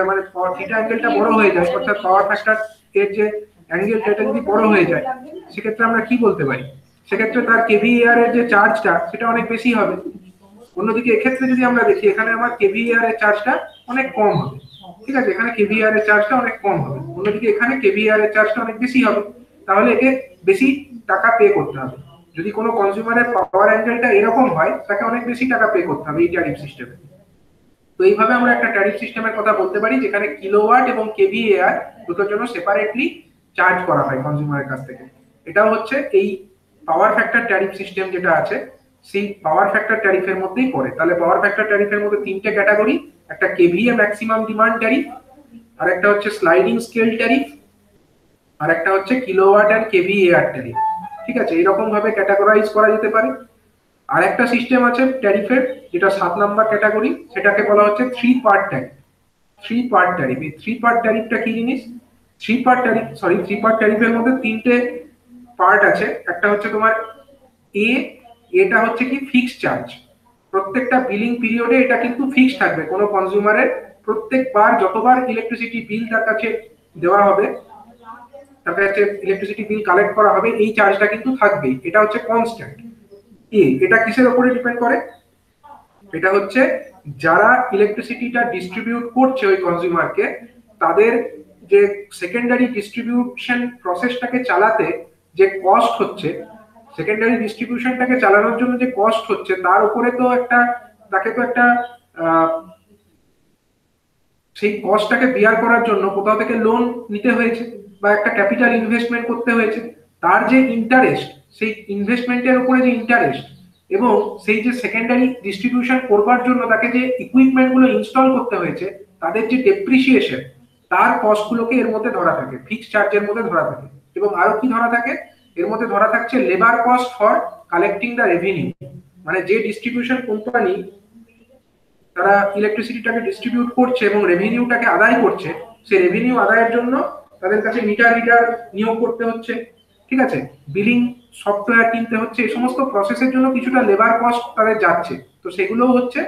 মানে থিটা অ্যাঙ্গেলটা বড় হয়ে যায়, অর্থাৎ পাওয়ার ফ্যাক্টর এর যে অ্যাঙ্গেলটা এটা যদি বড় হয়ে যায়, সেক্ষেত্রে আমরা কি বলতে পারি, সেক্ষেত্রে তার কেভিএআর এর যে চার্জটা সেটা অনেক বেশি হবে। অন্যদিকে এক্ষেত্রে যদি আমরা দেখি, এখানে আমার কেভিএআর এর চার্জটা অনেক কম হবে, ঠিক আছে, এখানে কেভিএআর এর চার্জটা অনেক কম হবে, অন্যদিকে এখানে কেভিএআর এর চার্জটা অনেক বেশি হবে। তাহলে একে বেশি টাকা পে করতে হবে। যদি কোনো কনজিউমারের পাওয়ার অ্যাঙ্গেলটা এরকম হয়, তাকে অনেক বেশি টাকা পে করতে হবে এই ট্যারিফ সিস্টেমে। তো এইভাবে আমরা একটা ট্যারিফ সিস্টেমের কথা বলতে পারি, যেখানে কিলোওয়াট এবং কেভিএআর দুটোর জন্য সেপারেটলি চার্জ করা হয় কনজিউমারের কাছ থেকে। এটাও হচ্ছে এই পাওয়ার ফ্যাক্টর ট্যারিফ সিস্টেম যেটা আছে, সেই পাওয়ার ফ্যাক্টর ট্যারিফের মধ্যেই পড়ে। তাহলে পাওয়ার ফ্যাক্টর ট্যারিফের মধ্যে তিনটে ক্যাটাগরি, একটা কেভিএ ম্যাক্সিমাম ডিমান্ড ট্যারিফ, আর একটা হচ্ছে স্লাইডিং স্কেল ট্যারিফ, আর একটা হচ্ছে কিলোওয়াট এন্ড কেভিএআর ট্যারিফ। ঠিক আছে, এরকম ভাবে ক্যাটাগরাইজ করা যেতে পারে। আর একটা সিস্টেম আছে ট্যারিফের, যেটা 7 নাম্বার ক্যাটাগরি, সেটাকে বলা হচ্ছে three part tariff. Three part tariff, এই থ্রি পার্ট ট্যারিফটা কি জিনিস? থ্রি পার্ট ট্যারিফের মধ্যে তিনটে পার্ট আছে। একটা হচ্ছে তোমার এটা হচ্ছে কি ফিক্সড চার্জ, প্রত্যেকটা বিলিং পিরিয়ডে এটা কিন্তু ফিক্স থাকবে। কোনো কনজিউমারের প্রত্যেকবার যতবার ইলেকট্রিসিটি বিল তার কাছে দেওয়া হবে, তার কাছে ইলেকট্রিসিটি বিল কালেক্ট করা হবে, এই চার্জটা কিন্তু থাকবেই, এটা হচ্ছে কনস্ট্যান্ট। এটা কিসের উপরে ডিপেন্ড করে? এটা হচ্ছে যারা ইলেকট্রিসিটিটা ডিস্ট্রিবিউট করছে ওই কনজিউমারকে, তাদের যে সেকেন্ডারি ডিস্ট্রিবিউশন প্রসেসটাকে চালাতে যে কস্ট হচ্ছে, সেকেন্ডারি ডিস্ট্রিবিউশনটাকে চালানোর জন্য যে কস্ট হচ্ছে, তার উপরে তো তাকে তো একটা সেই কস্টটাকে বিয়ার করার জন্য কোথাও থেকে লোন নিতে হয়েছে বা একটা ক্যাপিটাল ইনভেস্টমেন্ট করতে হয়েছে। তার যে ইন্টারেস্ট, সেই ইনভেস্টমেন্টের উপরে যে ইন্টারেস্ট, এবং সেই যে সেকেন্ডারি ডিস্ট্রিবিউশন করবার জন্য তাকে যে ইকুইপমেন্ট গুলো ইনস্টল করতে হয়েছে, তাদের যে ডেপ্রিসিয়েশন, তার কস্ট গুলোকে এর মধ্যে ধরা থাকে, ফিক্সড চার্জের মধ্যে ধরা থাকে। এবং আরো কি ধরা থাকে? এর মধ্যে ধরা থাকছে labour cost for collecting the revenue. মানে যে ডিস্ট্রিবিউশন কোম্পানি তারা ইলেকট্রিসিটিটাকে ডিস্ট্রিবিউট করছে এবং রেভিনিউটাকে আদায় করছে, সেই রেভিনিউ আদায়ের জন্য তাদের কাছে মিটার রিডার নিয়োগ করতে হচ্ছে, ঠিক আছে, বিলিং সফটওয়্যার কিনতে হচ্ছে, এই সমস্ত প্রসেসের জন্য কিছুটা লেবার কস্ট তাদের যাচ্ছে। তো সেগুলোও হচ্ছে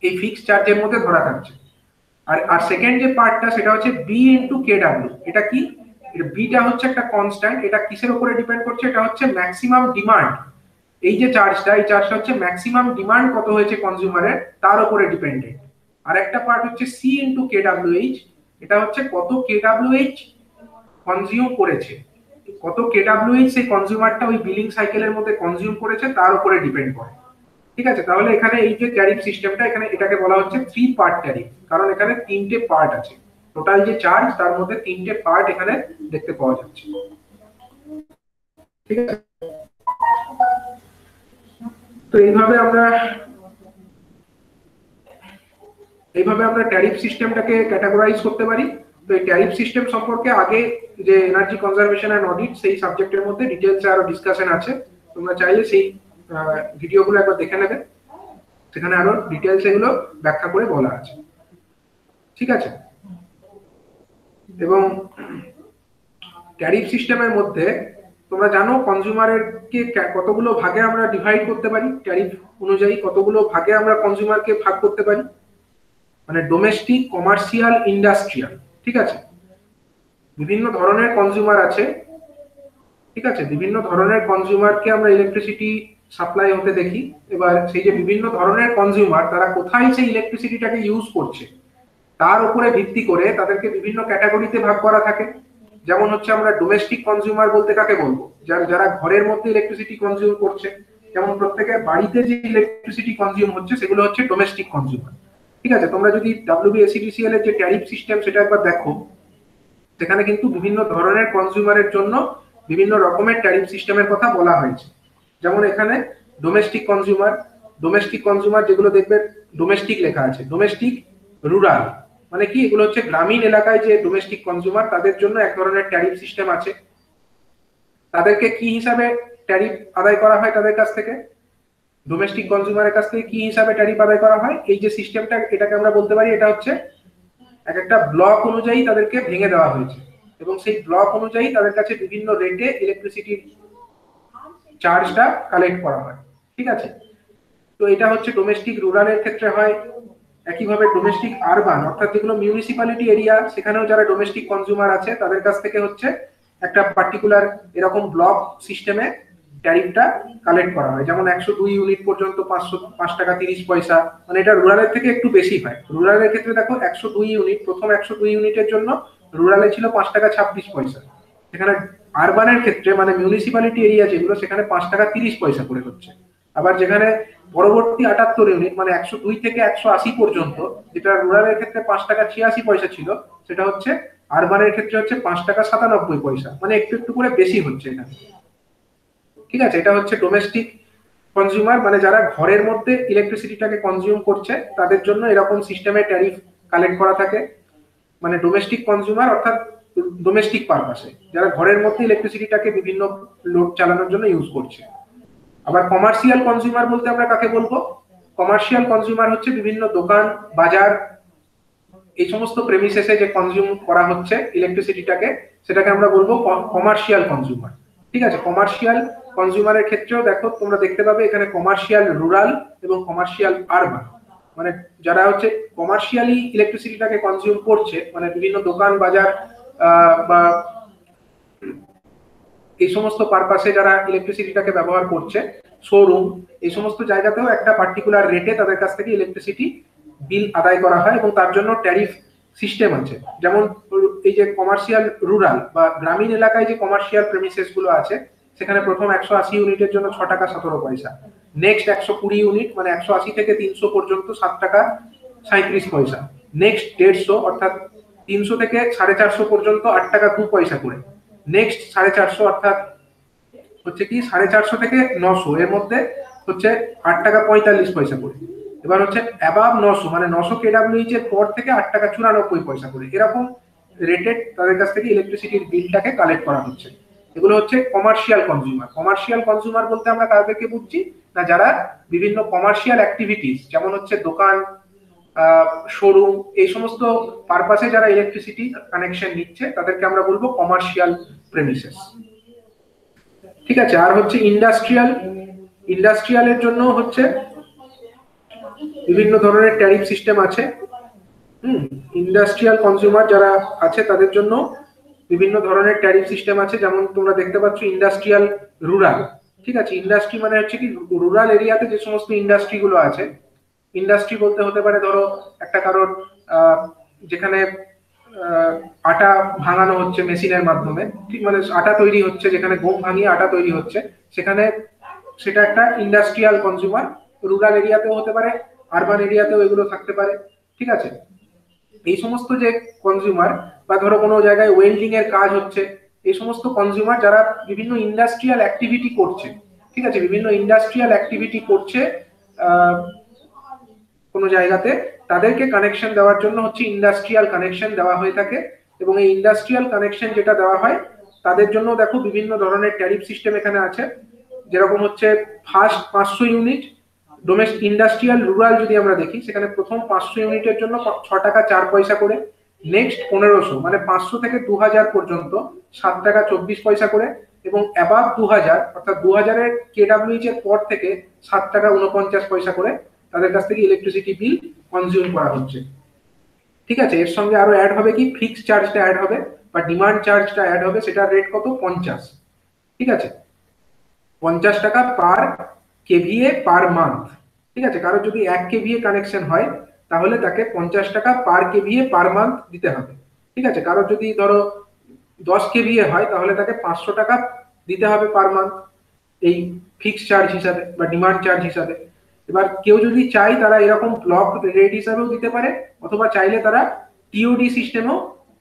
এই ফিক্সড চার্জের মধ্যে ধরা থাকছে। আর সেকেন্ড যে পার্টটা, সেটা হচ্ছে বি ইনটু কেডব্লিউ। এটা কি? বিটা হচ্ছে একটা কনস্ট্যান্ট। এটা কিসের উপরে ডিপেন্ড করছে? এটা হচ্ছে ম্যাক্সিমাম ডিমান্ড। এই যে চার্জটা, এই চার্জটা হচ্ছে ম্যাক্সিমাম ডিমান্ড কত হয়েছে কনজিউমারের, তার উপরে ডিপেন্ডেন্ট। আর একটা পার্ট হচ্ছে সি ইনটু কেডব্লিউএইচ। এটা হচ্ছে কত কেডব্লিউএইচ কনজিউম করেছে, কত কেডব্লিউএইচ সেই কনজিউমারটা ওই বিলিং সাইকেলের মধ্যে কনজিউম করেছে, তার উপরে ডিপেন্ড করে। ঠিক আছে, তাহলে এখানে এই যে ট্যারিফ সিস্টেমটা, এখানে এটাকে বলা হচ্ছে থ্রি পার্ট ট্যারিফ, কারণ এখানে তিনটে পার্ট আছে। টোটাল যে চার্জ, তার মধ্যে তিনটে পার্ট এখানে দেখতে পাওয়া যাচ্ছে। ঠিক আছে, তো এইভাবে আমরা ট্যারিফ সিস্টেমটাকে ক্যাটাগরাইজ করতে পারি। তো এই ট্যারিফ সিস্টেম সম্পর্কে আগে যে এনার্জি কনজারভেশন এন্ড অডিট, সেই সাবজেক্টের মধ্যে ডিটেইলসে আরো ডিসকাশন আছে। তোমরা চাইলে সেই ভিডিওগুলো একবার দেখে নেবে, সেখানে আরো ডিটেইলস এগুলো ব্যাখ্যা করে বলা আছে। ঠিক আছে, এবং ট্যারিফ সিস্টেমের মধ্যে তোমরা জানো কনজিউমারকে কতগুলো ভাগে আমরা ডিভাইড করতে পারি, ট্যারিফ অনুযায়ী কতগুলো ভাগে আমরা কনজিউমারকে ভাগ করতে পারি, মানে ডোমেস্টিক, কমার্শিয়াল, ইন্ডাস্ট্রিয়াল। ঠিক আছে, বিভিন্ন ধরনের কনজিউমার আছে। ঠিক আছে, বিভিন্ন ধরনের কনজিউমারকে আমরা ইলেকট্রিসিটি সাপ্লাই হতে দেখি। এবার সেই যে বিভিন্ন ধরনের কনজিউমার, তারা কোথায় সেই ইলেকট্রিসিটিটাকে ইউজ করছে, তার উপরে ভিত্তি করে তাদেরকে বিভিন্ন ক্যাটাগরিতে ভাগ করা থাকে। যেমন হচ্ছে আমরা ডোমেস্টিক কনজিউমার বলতে কাকে বলবো? যারা ঘরের মধ্যে ইলেকট্রিসিটি কনজিউম করছে, যেমন প্রত্যেকের বাড়িতে যে ইলেকট্রিসিটি কনজিউম হচ্ছে, সেগুলো হচ্ছে ডোমেস্টিক কনজিউমার। ঠিক আছে, তোমরা যদি WBSEDCL এর যে ট্যারিফ সিস্টেম, সেটা একবার দেখো, সেখানে কিন্তু বিভিন্ন ধরনের কনজিউমারের জন্য বিভিন্ন রকমের ট্যারিফ সিস্টেমের কথা বলা হয়েছে। যেমন এখানে ডোমেস্টিক কনজিউমার যেগুলো দেখবে ডোমেস্টিক লেখা আছে, ডোমেস্টিক রুরাল, মানে কি, এগুলো হচ্ছে গ্রামীণ এলাকায় যে ডোমেস্টিক কনজিউমার, তাদের জন্য এক ধরনের ট্যারিফ সিস্টেম আছে। তাদেরকে কি হিসাবে ট্যারিফ আদায় করা হয় তাদের কাছ থেকে? ডোমেস্টিক কনজিউমারের কাছ থেকে কি হিসাবে ট্যারিফ আদায় করা হয়, এই যে সিস্টেমটা, এটাকে আমরা বলতে পারি এটা হচ্ছে এক একটা ব্লক অনুযায়ী তাদেরকে ভেঙে দেওয়া হয়েছে, এবং সেই ব্লক অনুযায়ী তাদের কাছে বিভিন্ন রেটে ইলেকট্রিসিটির চার্জটা কালেক্ট করা হয়। ঠিক আছে, তো এটা হচ্ছে ডোমেস্টিক রুরালের ক্ষেত্রে হয়। একইভাবে ডোমেস্টিক আরবান অর্থাৎ যেগুলো মিউনিসিপ্যালিটি এরিয়া, সেখানেও যারা ডোমেস্টিক কনজিউমার আছে তাদের কাছ থেকে হচ্ছে একটা পার্টিকুলার এরকম ব্লক সিস্টেমে ট্যারিফটা কালেক্ট করা হয়। যেমন 102 ইউনিট পর্যন্ত 5 টাকা 30 পয়সা, মানে এটা রুরালের থেকে একটু বেশি হয়। রুরালের ক্ষেত্রে দেখো 102 ইউনিট, প্রথম 102 ইউনিটের জন্য রুরালে ছিল 5 টাকা 26 পয়সা, সেখানে আরবানের ক্ষেত্রে মানে মিউনিসিপ্যালিটি এরিয়া যেগুলো, সেখানে 5 টাকা 30 পয়সা করে হচ্ছে। আবার যেখানে পরবর্তী 78 ইউনিট মানে 102 থেকে 180 পর্যন্ত, যেটা রুরালের ক্ষেত্রে 5 টাকা 86 পয়সা ছিল, সেটা হচ্ছে আরবানের ক্ষেত্রে হচ্ছে 5 টাকা 97 পয়সা, মানে একটু একটু করে বেশি হচ্ছে এখানে। ঠিক আছে, এটা হচ্ছে ডোমেস্টিক কনজিউমার, মানে যারা ঘরের মধ্যে ইলেকট্রিসিটিটাকে কনজিউম করছে তাদের জন্য এরকম সিস্টেমে ট্যারিফ কালেক্ট করা থাকে। মানে ডোমেস্টিক কনজিউমার অর্থাৎ ডোমেস্টিক পারপাসে, যারা ঘরের মধ্যে ইলেকট্রিসিটিটাকে বিভিন্ন লোড চালানোর জন্য ইউজ করছে। আবার কমার্শিয়াল কনজিউমার বলতে আমরা কাকে বলবো? কমার্শিয়াল কনজিউমার হচ্ছে বিভিন্ন দোকান, বাজার, এই সমস্ত প্রেমিসেসে যে কনজিউম করা হচ্ছে ইলেকট্রিসিটিটাকে, সেটাকে আমরা বলবো কমার্শিয়াল কনজিউমার। ঠিক আছে, কমার্শিয়াল কনজিউমারের ক্ষেত্রেও দেখো তোমরা দেখতে পাবে এখানে কমার্শিয়াল রুরাল এবং কমার্শিয়াল আরবান, মানে যারা হচ্ছে কমার্শিয়ালি ইলেকট্রিসিটিটাকে কনজিউম করছে, মানে বিভিন্ন দোকান, বাজার বা এই সমস্ত পারপাসে যারা ইলেকট্রিসিটিটাকে ব্যবহার করছে, শোরুম, এই সমস্ত জায়গাতেও একটা পার্টিকুলার রেটে তাদের কাছ থেকে ইলেকট্রিসিটি বিল আদায় করা হয়, এবং তার জন্য ট্যারিফ সিস্টেম আছে। যেমন এই যে কমার্শিয়াল রুরাল বা গ্রামীণ এলাকায় যে কমার্শিয়াল প্রেমিসেস গুলো আছে, সেখানে প্রথম 180 ইউনিটের জন্য 6 টাকা 17 পয়সা, নেক্সট 120 ইউনিট মানে 180 থেকে 300 পর্যন্ত 7 টাকা 37 পয়সা, নেক্সট 150 অর্থাৎ 300 থেকে 450 পর্যন্ত 8 টাকা 2 পয়সা করে, নেক্সট 450 অর্থাৎ হচ্ছে কি 450 থেকে 900 এর মধ্যে হচ্ছে 8 টাকা 45 পয়সা করে। এবার হচ্ছে অ্যাবাভ 900 মানে 900 কেডব্লিউএইচ এর পর থেকে 8 টাকা 94 পয়সা করে, এরকম রেটেড তাদের কাছ থেকে ইলেকট্রিসিটির বিলটাকে কালেক্ট করা হচ্ছে। এগুলো হচ্ছে কমার্শিয়াল কনজিউমার। কমার্শিয়াল কনজিউমার বলতে আমরা কাদেরকে বুঝছি না, যারা বিভিন্ন কমার্শিয়াল অ্যাক্টিভিটিস যেমন হচ্ছে দোকান, শোরুম, এই সমস্ত পারপাসে যারা ইলেকট্রিসিটি কানেকশন নিচ্ছে তাদেরকে আমরা বলবো কমার্শিয়াল প্রেমিসেস। ঠিক আছে, আর হচ্ছে ইন্ডাস্ট্রিয়াল। ইন্ডাস্ট্রিয়ালের জন্য হচ্ছে বিভিন্ন ধরনের ট্যারিফ সিস্টেম আছে। ইন্ডাস্ট্রিয়াল কনজিউমার যারা আছে তাদের জন্য বিভিন্ন ধরনের ট্যারিফ সিস্টেম আছে, যেমন তোমরা দেখতে পাচ্ছ ইন্ডাস্ট্রিয়াল রুরাল। ঠিক আছে, ইন্ডাস্ট্রি মানে হচ্ছে কি রুরাল এরিয়াতে যে সমস্ত ইন্ডাস্ট্রি গুলো আছে, ইন্ডাস্ট্রি বলতে হতে পারে ধরো একটা কারোর যেখানে আটা ভাঙানো হচ্ছে মেশিনের মাধ্যমে, ঠিক মানে আটা তৈরি হচ্ছে, যেখানে গম ভাঙিয়ে আটা তৈরি হচ্ছে, সেখানে সেটা একটা ইন্ডাস্ট্রিয়াল কনজিউমার। রুরাল এরিয়াতেও হতে পারে, আরবান এরিয়াতেও এগুলো থাকতে পারে। ঠিক আছে, এই সমস্ত যে কনজিউমার, বা ধরো কোনো জায়গায় ওয়েল্ডিং এর কাজ হচ্ছে, এই সমস্ত কনজিউমার যারা বিভিন্ন ইন্ডাস্ট্রিয়াল অ্যাক্টিভিটি করছে, ঠিক আছে, বিভিন্ন ইন্ডাস্ট্রিয়াল অ্যাক্টিভিটি করছে কোনো জায়গাতে, তাদেরকে কানেকশন দেওয়ার জন্য হচ্ছে ইন্ডাস্ট্রিয়াল কানেকশন দেওয়া হয়ে থাকে। এবং এই ইন্ডাস্ট্রিয়াল কানেকশন যেটা দেওয়া হয় তাদের জন্য দেখো বিভিন্ন ধরনের ট্যারিফ সিস্টেম এখানে আছে, যেরকম হচ্ছে first 500 unit domestic industrial rural যদি আমরা দেখি, সেখানে প্রথম 500 ইউনিটের জন্য 6 টাকা 4 পয়সা করে, নেক্সট 1500 মানে 500 থেকে 2000 পর্যন্ত 7 টাকা 24 পয়সা করে, এবং অ্যাবাভ 2000 অর্থাৎ 2000 এর কেডব্লিউএইচ এর পর থেকে 7 টাকা 49 পয়সা করে তাদের কাছ থেকে ইলেকট্রিসিটি বিল কনজিউম করা হচ্ছে। ঠিক আছে, এর সঙ্গে আরো অ্যাড হবে কি ফিক্সড চার্জটা অ্যাড হবে বা ডিমান্ড চার্জটা অ্যাড হবে, সেটার রেট কত 50। ঠিক আছে, 50 টাকা পার কেভিএ পার মান্থ। ঠিক আছে, কারো যদি 1 কেভিএ কানেকশন হয় তাহলে তাকে 50 টাকা পার কেভিএ পার মান্থ দিতে হবে। ঠিক আছে, কারো যদি ধরো 10 কেভিএ হয় তাহলে তাকে 500 টাকা দিতে হবে পার মান্থ, এই ফিক্সড চার্জ হিসাবে বা ডিমান্ড চার্জ হিসাবে। এবার কেউ যদি চাই তারা এরকম ব্লক রেট হিসাবেও দিতে পারে, অথবা চাইলে তারা টিওডি সিস্টেমেও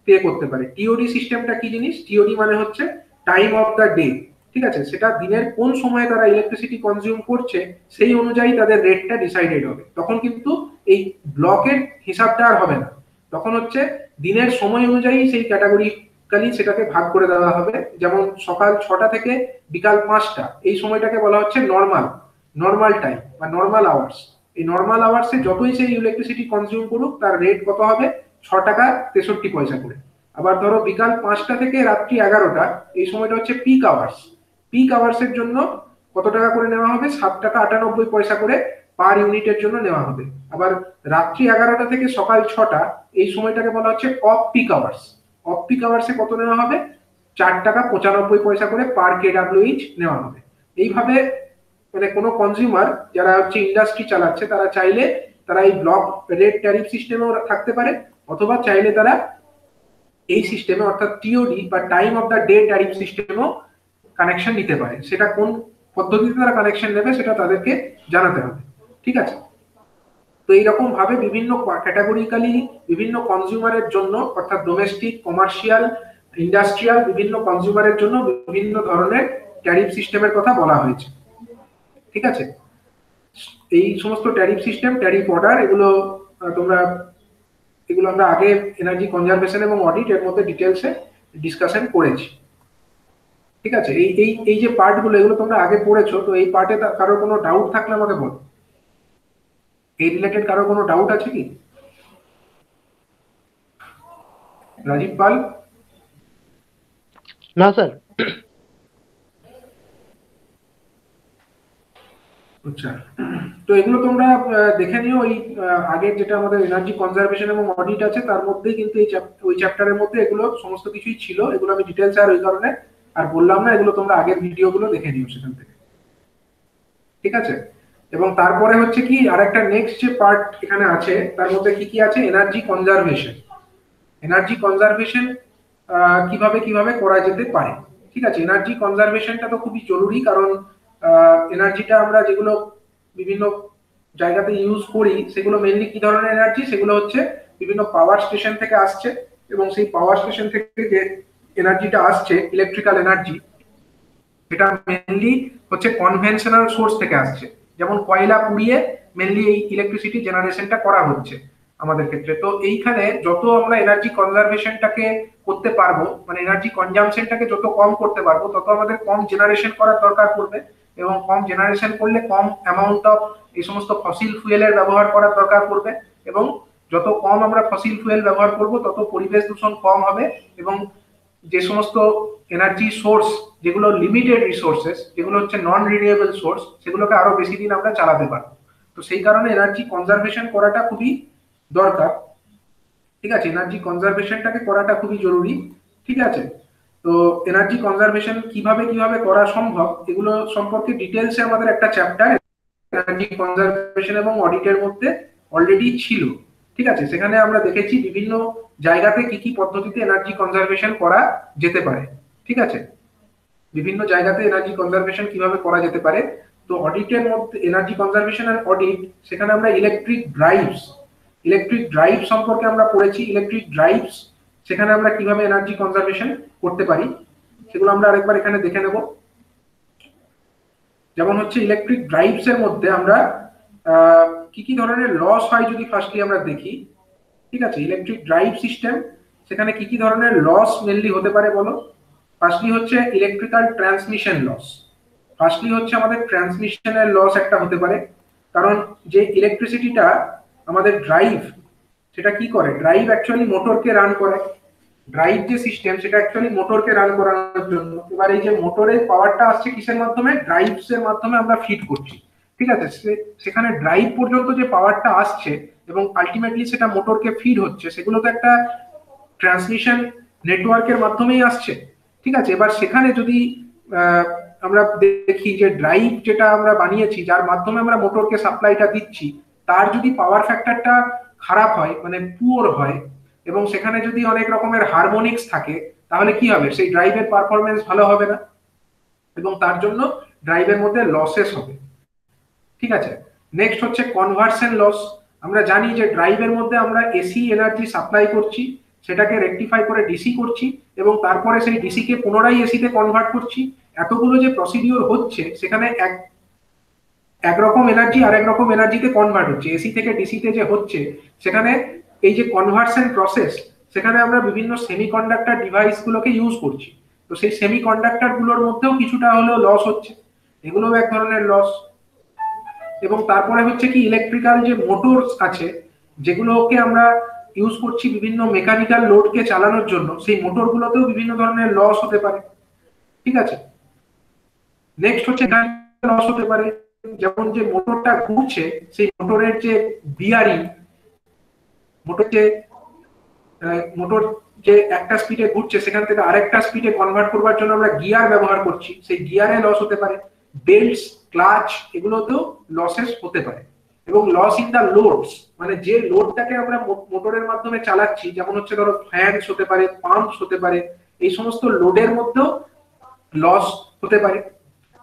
পে করতে পারে। টিওডি সিস্টেমটা কি জিনিস? টিওডি মানে হচ্ছে টাইম অফ দ্য ডে। ঠিক আছে, সেটা দিনের কোন সময়ে তারা ইলেকট্রিসিটি কনজিউম করছে সেই অনুযায়ী তাদের রেটটা ডিসাইডেড হবে। তখন কিন্তু এই ব্লকের হিসাবটা আর হবে না, তখন হচ্ছে দিনের সময় অনুযায়ী সেই ক্যাটাগরিক্যালি সেটাকে ভাগ করে দেওয়া হবে। যেমন সকাল 6টা থেকে বিকাল 5টা এই সময়টাকে বলা হচ্ছে নর্মাল, নর্মাল টাইম বা নর্মাল আওয়ার্স, এই নর্মাল আওয়ার্সে যতই সেই ইলেকট্রিসিটি কনজিউম করুক তার রেট কত হবে, 6 টাকা 63 পয়সা করে। আবার ধরো বিকাল 5টা থেকে রাত্রি 11টা, এই সময়টা হচ্ছে পিক আওয়ার্স, পিক আওয়ার্স এর জন্য কত টাকা করে নেওয়া হবে, 7 টাকা 98 পয়সা করে পার ইউনিটের জন্য নেওয়া হবে। আবার রাত্রি 11টা থেকে সকাল 6টা, এই সময়টাকে বলা হচ্ছে off peak hours, off peak আওয়ার্সে কত নেওয়া হবে, 4 টাকা 95 পয়সা করে পার কেডব্লিউএইচ নেওয়া হবে। এইভাবে মানে কোনো কনজিউমার যারা হচ্ছে ইন্ডাস্ট্রি চালাচ্ছে তারা চাইলে তারা এই ব্লক রেট ট্যারিফ সিস্টেমেও থাকতে পারে, অথবা চাইলে তারা এই সিস্টেমে অর্থাৎ টিওডি বা time of the day tariff সিস্টেমেও কানেকশন নিতে পারে। সেটা কোন পদ্ধতিতে তারা কানেকশন নেবে সেটা তাদেরকে জানাতে হবে। ঠিক আছে, তো এইরকম ভাবে বিভিন্ন ক্যাটাগরিক্যালি বিভিন্ন কনজিউমারের জন্য অর্থাৎ ডোমেস্টিক, কমার্শিয়াল, ইন্ডাস্ট্রিয়াল বিভিন্ন কনজিউমারের জন্য বিভিন্ন ধরনের ট্যারিফ সিস্টেমের কথা বলা হয়েছে। ঠিক আছে, এই সমস্ত ট্যারিফ সিস্টেম, ট্যারিফ অর্ডার, এগুলো আমরা আগে এনার্জি কনজারভেশন এবং অডিট এর মধ্যে ডিটেলসে ডিসকাশন করেছি। ঠিক আছে, এই যে পার্টগুলো এগুলো তোমরা আগে পড়েছো, তো এই পার্টে কারোর কোনো ডাউট থাকলে আমাকে বলো। এই রিলেটেড কারোর কোনো ডাউট আছে কি? রাজীব পাল? না স্যার। আচ্ছা, তো এগুলো তোমরা দেখে নিও। ওই আগের যেটা আমাদের এনার্জি কনজারভেশন এবং অডিট আছে তার মধ্যেই কিন্তু ওই চ্যাপ্টারের মধ্যে এগুলো সমস্ত কিছুই ছিল। এগুলো আমি ডিটেলস আর ওই কারণে আর বললাম না, এগুলো তোমরা আগের ভিডিওগুলো দেখে নিও সেখান থেকে। ঠিক আছে, এবং তারপরে হচ্ছে কি আরেকটা নেক্সট যে পার্ট এখানে আছে তার মধ্যে কি কি আছে, এনার্জি কনজারভেশন। এনার্জি কনজারভেশন কিভাবে কিভাবে করা যেতে পারে। ঠিক আছে, এনার্জি কনজারভেশনটা তো খুবই জরুরি, কারণ এনার্জিটা আমরা যেগুলো বিভিন্ন জায়গাতে ইউজ করি সেগুলো মেইনলি কি ধরনের এনার্জি, সেগুলো হচ্ছে বিভিন্ন পাওয়ার স্টেশন থেকে আসছে, এবং সেই পাওয়ার স্টেশন থেকে যে এনার্জিটা আসছে ইলেকট্রিক্যাল এনার্জি, এটা মেইনলি হচ্ছে কনভেনশনাল সোর্স থেকে আসছে। যেমন কয়লা পুড়িয়ে মেইনলি এই ইলেকট্রিসিটি জেনারেশনটা করা হচ্ছে আমাদের ক্ষেত্রে। তো এইখানে যত আমরা এনার্জি কনজারভেশনটাকে করতে পারবো, মানে এনার্জি কনজাম্পশনটাকে যত কম করতে পারবো, তত আমাদের কম জেনারেশন করার দরকার পড়বে, এবং কম জেনারেশন করলে কম অ্যামাউন্ট অফ এই সমস্ত ফসিল ফুয়েলের ব্যবহার করার দরকার পড়বে, এবং যত কম আমরা ফসিল ফুয়েল ব্যবহার করব তত পরিবেশ দূষণ কম হবে, এবং যে সমস্ত এনার্জি সোর্স যেগুলো লিমিটেড রিসোর্সেস, যেগুলো হচ্ছে নন রিনিউয়েবল সোর্স, সেগুলোকে আরো বেশি দিন আমরা চালাতে পারবো। তো সেই কারণে এনার্জি কনজারভেশন করাটা খুবই দরকার। ঠিক আছে, এনার্জি কনজারভেশনটাকে করাটা খুবই জরুরি। ঠিক আছে, তো এনার্জি কনজারভেশন কিভাবে কিভাবে করা সম্ভব এগুলো সম্পর্কে ডিটেলসে আমাদের একটা চ্যাপ্টার এনার্জি কনজারভেশন এবং অডিটের মধ্যে অলরেডি ছিল। ঠিক আছে, সেখানে আমরা দেখেছি বিভিন্ন জায়গাতে কি কি পদ্ধতিতে এনার্জি কনজারভেশন করা যেতে পারে। ঠিক আছে, বিভিন্ন জায়গাতে এনার্জি কনজারভেশন কিভাবে করা যেতে পারে। তো অডিটের মধ্যে এনার্জি কনজারভেশন আর অডিট, সেখানে আমরা ইলেকট্রিক ড্রাইভ সম্পর্কে আমরা পড়েছি। ইলেকট্রিক ড্রাইভস, সেখানে আমরা কিভাবে এনার্জি কনজারভেশন করতে পারি সেগুলো আমরা আরেকবার এখানে দেখে নেব। যেমন হচ্ছে ইলেকট্রিক ড্রাইভস এর মধ্যে আমরা কি কি ধরনের লস হয় যদি ফার্স্টলি আমরা দেখি। ঠিক আছে, ইলেকট্রিক ড্রাইভ সিস্টেম, সেখানে কি কি ধরনের লস মেনলি হতে পারে বলো। ফার্স্টলি হচ্ছে ইলেকট্রিক্যাল ট্রান্সমিশন লস। ফার্স্টলি হচ্ছে আমাদের ট্রান্সমিশনের লস একটা হতে পারে, কারণ যে ইলেকট্রিসিটিটা আমাদের ড্রাইভ, সেটা কি করে, ড্রাইভ অ্যাকচুয়ালি মোটরকে রান করে। ড্রাইভ যে সিস্টেম সেটা অ্যাকচুয়ালি মোটরকে রান করানোর জন্য। এবার এই যে মোটরের পাওয়ারটা আসছে কিসের মাধ্যমে, ড্রাইভস এর মাধ্যমে আমরা ফিড করছি। ঠিক আছে, সেখানে ড্রাইভ পর্যন্ত যে পাওয়ারটা আসছে এবং আলটিমেটলি সেটা মোটরকে ফিড হচ্ছে, সেগুলো তো একটা ট্রান্সমিশন নেটওয়ার্কের মাধ্যমেই আসছে। ঠিক আছে, এবার সেখানে যদি আমরা দেখি যে ড্রাইভ যেটা আমরা বানিয়েছি, যার মাধ্যমে আমরা মোটরকে সাপ্লাইটা দিচ্ছি, তার যদি পাওয়ার ফ্যাক্টরটা খারাপ হয়, মানে পুয়ার হয়, এবং সেখানে যদি অনেক রকমের হারমোনিক্স থাকে, তাহলে কি হবে, সেই ড্রাইভের পারফরমেন্স ভালো হবে না, এবং তার জন্য ড্রাইভের মধ্যে লসেস হবে। ঠিক আছে, নেক্সট হচ্ছে কনভার্সন লস। আমরা জানি যে ড্রাইভের মধ্যে আমরা এসি এনার্জি সাপ্লাই করছি, সেটাকে রেকটিফাই করে ডিসি করছি, এবং তারপরে সেই ডিসি কে পুনরায় এসিতে কনভার্ট করছি। এতগুলো যে প্রসিডিওর হচ্ছে, সেখানে একরকম এনার্জি আরেক রকম এনার্জিতে কনভার্ট হচ্ছে। এসি থেকে ডিসিতে যে হচ্ছে, সেখানে এই যে কনভার্সন প্রসেস, সেখানে আমরা বিভিন্ন সেমিকন্ডাক্টর ডিভাইস গুলোকে ইউজ করছি। তো সেই সেমিকন্ডাক্টর গুলোর মধ্যেও কিছুটা হলেও লস হচ্ছে, এগুলোও এক ধরনের লস। এবং তারপরে হচ্ছে কি ইলেকট্রিক্যাল যে মোটরস আছে যেগুলোকে আমরা ইউজ করছি বিভিন্ন মেকানিক্যাল লোডকে চালানোর জন্য, সেই মোটরগুলোতেও বিভিন্ন ধরনের লস হতে পারে। ঠিক আছে, নেক্সট হচ্ছে লস হতে পারে, যেমন যে মোটরটা ঘুরছে সেই মোটরের যে বিয়ারিং, মোটর যে মোটর যে একটা স্পিডে ঘুরছে সেখান থেকে আরেকটা স্পিডে কনভার্ট করবার জন্য আমরা গিয়ার ব্যবহার করছি, সেই গিয়ারে লস হতে পারে। বেল্টস, ক্লাচ, এগুলোতেও লসেস হতে পারে। এবং লস ইন দা লোডস, মানে যে লোডটাকে আমরা মোটরের মাধ্যমে চালাচ্ছি, যেমন হচ্ছে ধরো ফ্যানস হতে পারে, পাম্পস হতে পারে, এই সমস্ত লোডের মধ্যেও লস হতে পারে।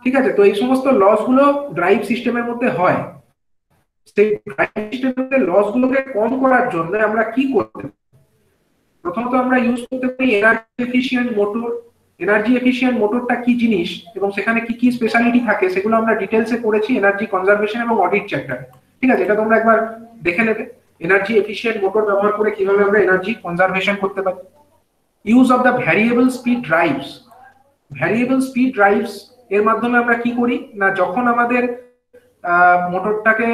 ঠিক আছে, তো এই সমস্ত লস গুলো ড্রাইভ সিস্টেমের মধ্যে হয়। সেই ড্রাইভ সিস্টেমের লস গুলোকে কম করার জন্য আমরা কি করতে পারি? প্রথমত আমরা ইউজ করতে পারি energy efficient motor. Energy efficient মোটরটা কি জিনিস এবং সেখানে কি কি স্পেশালিটি থাকে সেগুলো আমরা ডিটেলসে পড়েছি এনার্জি কনজারভেশন এবং অডিট চ্যাপ্টারে। ঠিক আছে, এটা তোমরা একবার দেখে নেবে, এনার্জি এফিশিয়েন্ট মোটর ব্যবহার করে কিভাবে আমরা এনার্জি কনজারভেশন করতে পারি। Use of the variable speed drives. Variable speed drives এর মাধ্যমে আমরা কি করি না, যখন আমাদের মোটরটাকে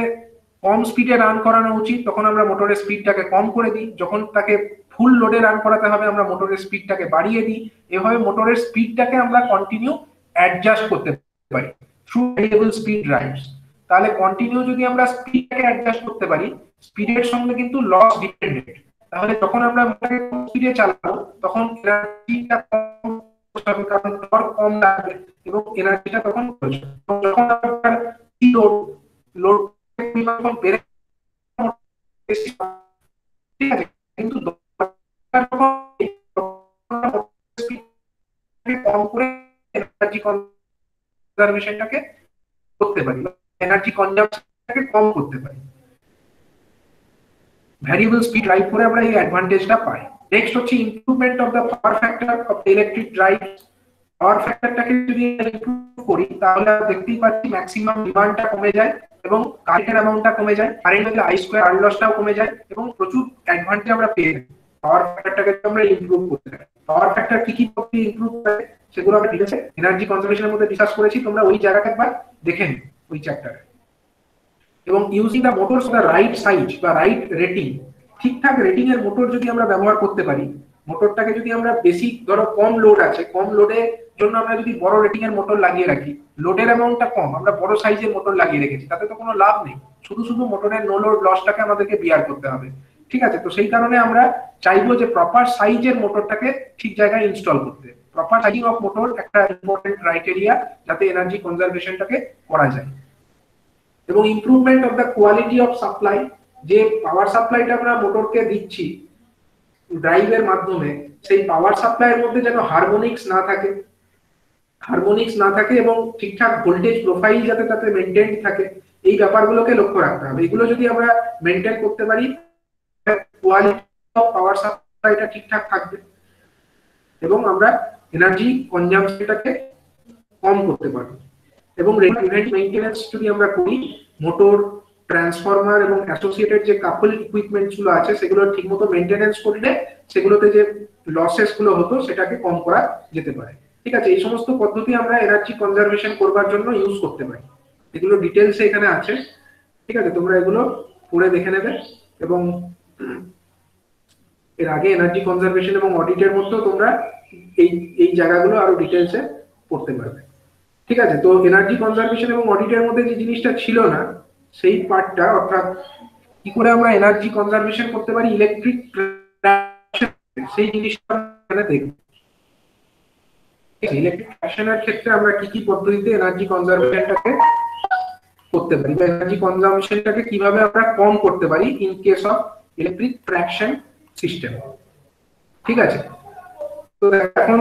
কম স্পিডে রান করানো উচিত তখন আমরা মোটরের স্পিডটাকে কম করে দিই, যখন তাকে ফুল লোডে রান করাতে হবে আমরা মোটরের স্পিডটাকে বাড়িয়ে দিই। এভাবে মোটরের স্পিডটাকে আমরা কন্টিনিউ অ্যাডজাস্ট করতে পারি থ্রু ভ্যারিয়েবল স্পিড ড্রাইভস। তাহলে কন্টিনিউ যদি আমরা স্পিডটাকে অ্যাডজাস্ট করতে পারি, স্পিডের সঙ্গে কিন্তু লস ডিপেন্ডেন্ট। তাহলে যখন আমরা মোটরকে কম স্পিডে চালাবো তখন এনার্জিটা কম হবে, কারণ টর্ক কম লাগবে এবং এনার্জিটা তখন যখন আমরা লোড লোড বেড়ে, ঠিক আছে, কিন্তু কম করে এনার্জি কনজারভেশনটাকে করতে পারি, এনার্জি কনজাম্পশনটাকে কম করতে পারি। ভ্যারিয়েবল স্পিড ড্রাইভ করে আমরা এই অ্যাডভান্টেজটা পাই। নেক্সট হচ্ছে improvement of the power factor of electric drive. Power ফ্যাক্টরটাকে যদি ইমপ্রুভ করি তাহলে দেখতেই পাচ্ছি ম্যাক্সিমাম ডিমান্ডটা কমে যায় এবং কারেন্টের অ্যামাউন্টটা কমে যায়, কারেন্ট হলে আই স্কয়ার আর লসটাও কমে যায় এবং প্রচুর অ্যাডভান্টেজ আমরা পেয়ে যাই পাওয়ার ফ্যাক্টরটাকে আমরা ইমপ্রুভ করতে পারি। পাওয়ার ফ্যাক্টর কি কি পদ্ধতি ইমপ্রুভ করে সেগুলো আমরা ডিটেইলসে এনার্জি কনজারভেশনের মধ্যে ডিসকাস করেছি, তোমরা ওই জায়গাটা একবার দেখে নিও ওই চ্যাপ্টারে। এবং using the motors the right size বা রাইট রেটিং, ঠিকঠাক রেটিং এর মোটর যদি আমরা ব্যবহার করতে পারি, মোটরটাকে যদি আমরা বেশি ধরো কম লোড আছে, কম লোডের জন্য আমরা যদি বড় রেটিং এর মোটর লাগিয়ে রাখি, লোডের অ্যামাউন্টটা কম, আমরা বড় সাইজের মোটর লাগিয়ে রেখেছি, তাতে তো কোনো লাভ নেই, শুধু শুধু মোটরের নো লোড লসটাকে আমাদেরকে বিয়ার করতে হবে। ঠিক আছে, তো সেই কারণে আমরা চাইবো যে প্রপার সাইজের মোটরটাকে ঠিক জায়গায় ইনস্টল করতে। প্রপার সাইজিং অফ মোটর একটা ইম্পর্টেন্ট ক্রাইটেরিয়া যাতে এনার্জি কনজারভেশনটাকে করা যায়। এবং improvement of the quality of supply, যে পাওয়ার সাপ্লাইটা আমরা মোটরকে দিচ্ছি ড্রাইভের মাধ্যমে, সেই পাওয়ার সাপ্লাইয়ের মধ্যে যেন হারমোনিক্স না থাকে এবং ঠিকঠাক ভোল্টেজ প্রোফাইল যাতে তাতে মেইনটেইন থাকে, এই ব্যাপারগুলোকে লক্ষ্য রাখতে হবে। এগুলো যদি আমরা মেইনটেইন করতে পারি, কোয়ালিটি অফ পাওয়ার সাপ্লাইটা ঠিকঠাক থাকবে এবং আমরা এনার্জি কনজাম্পশনটাকে কম করতে পারবো। এবং প্রিভেন্টিভ মেইনটেনেন্স যদি আমরা করি, মোটর, ট্রান্সফরমার এবং অ্যাসোসিয়েটেড যে কাপল ইকুইপমেন্টস গুলো আছে সেগুলো ঠিকমতো মেইনটেনেন্স করলে সেগুলোতে যে লসেস গুলো হতো সেটাকে কম করা যেতে পারে। ঠিক আছে, এই সমস্ত পদ্ধতি আমরা এনার্জি কনজারভেশন করবার জন্য ইউজ করতে পারি, এগুলো ডিটেইলসে এখানে আছে। ঠিক আছে, তোমরা এগুলো পড়ে দেখে নেবে এবং এর আগে এনার্জি কনজারভেশন এবং অডিটের মধ্যে তোমরা এই জায়গাগুলো আরো ডিটেইলসে পড়তে পারবে। ঠিক আছে, তো এনার্জি কনজারভেশন এবং অডিটের মধ্যে যে জিনিসটা ছিল না সেই পার্টটা, অর্থাৎ কি করে আমরা এনার্জি কনজারভেশন করতে পারি ইলেকট্রিক, সেই জিনিসটা এখানে দেখব। ইলেকট্রিক ট্রাকশনের ক্ষেত্রে আমরা কি কি পদ্ধতিতে এনার্জি কনজারভেশনটাকে করতে পারি বা এনার্জি কনজাম্পশনটাকে কিভাবে আমরা কম করতে পারি in case of electric traction system. ঠিক আছে, তো এখন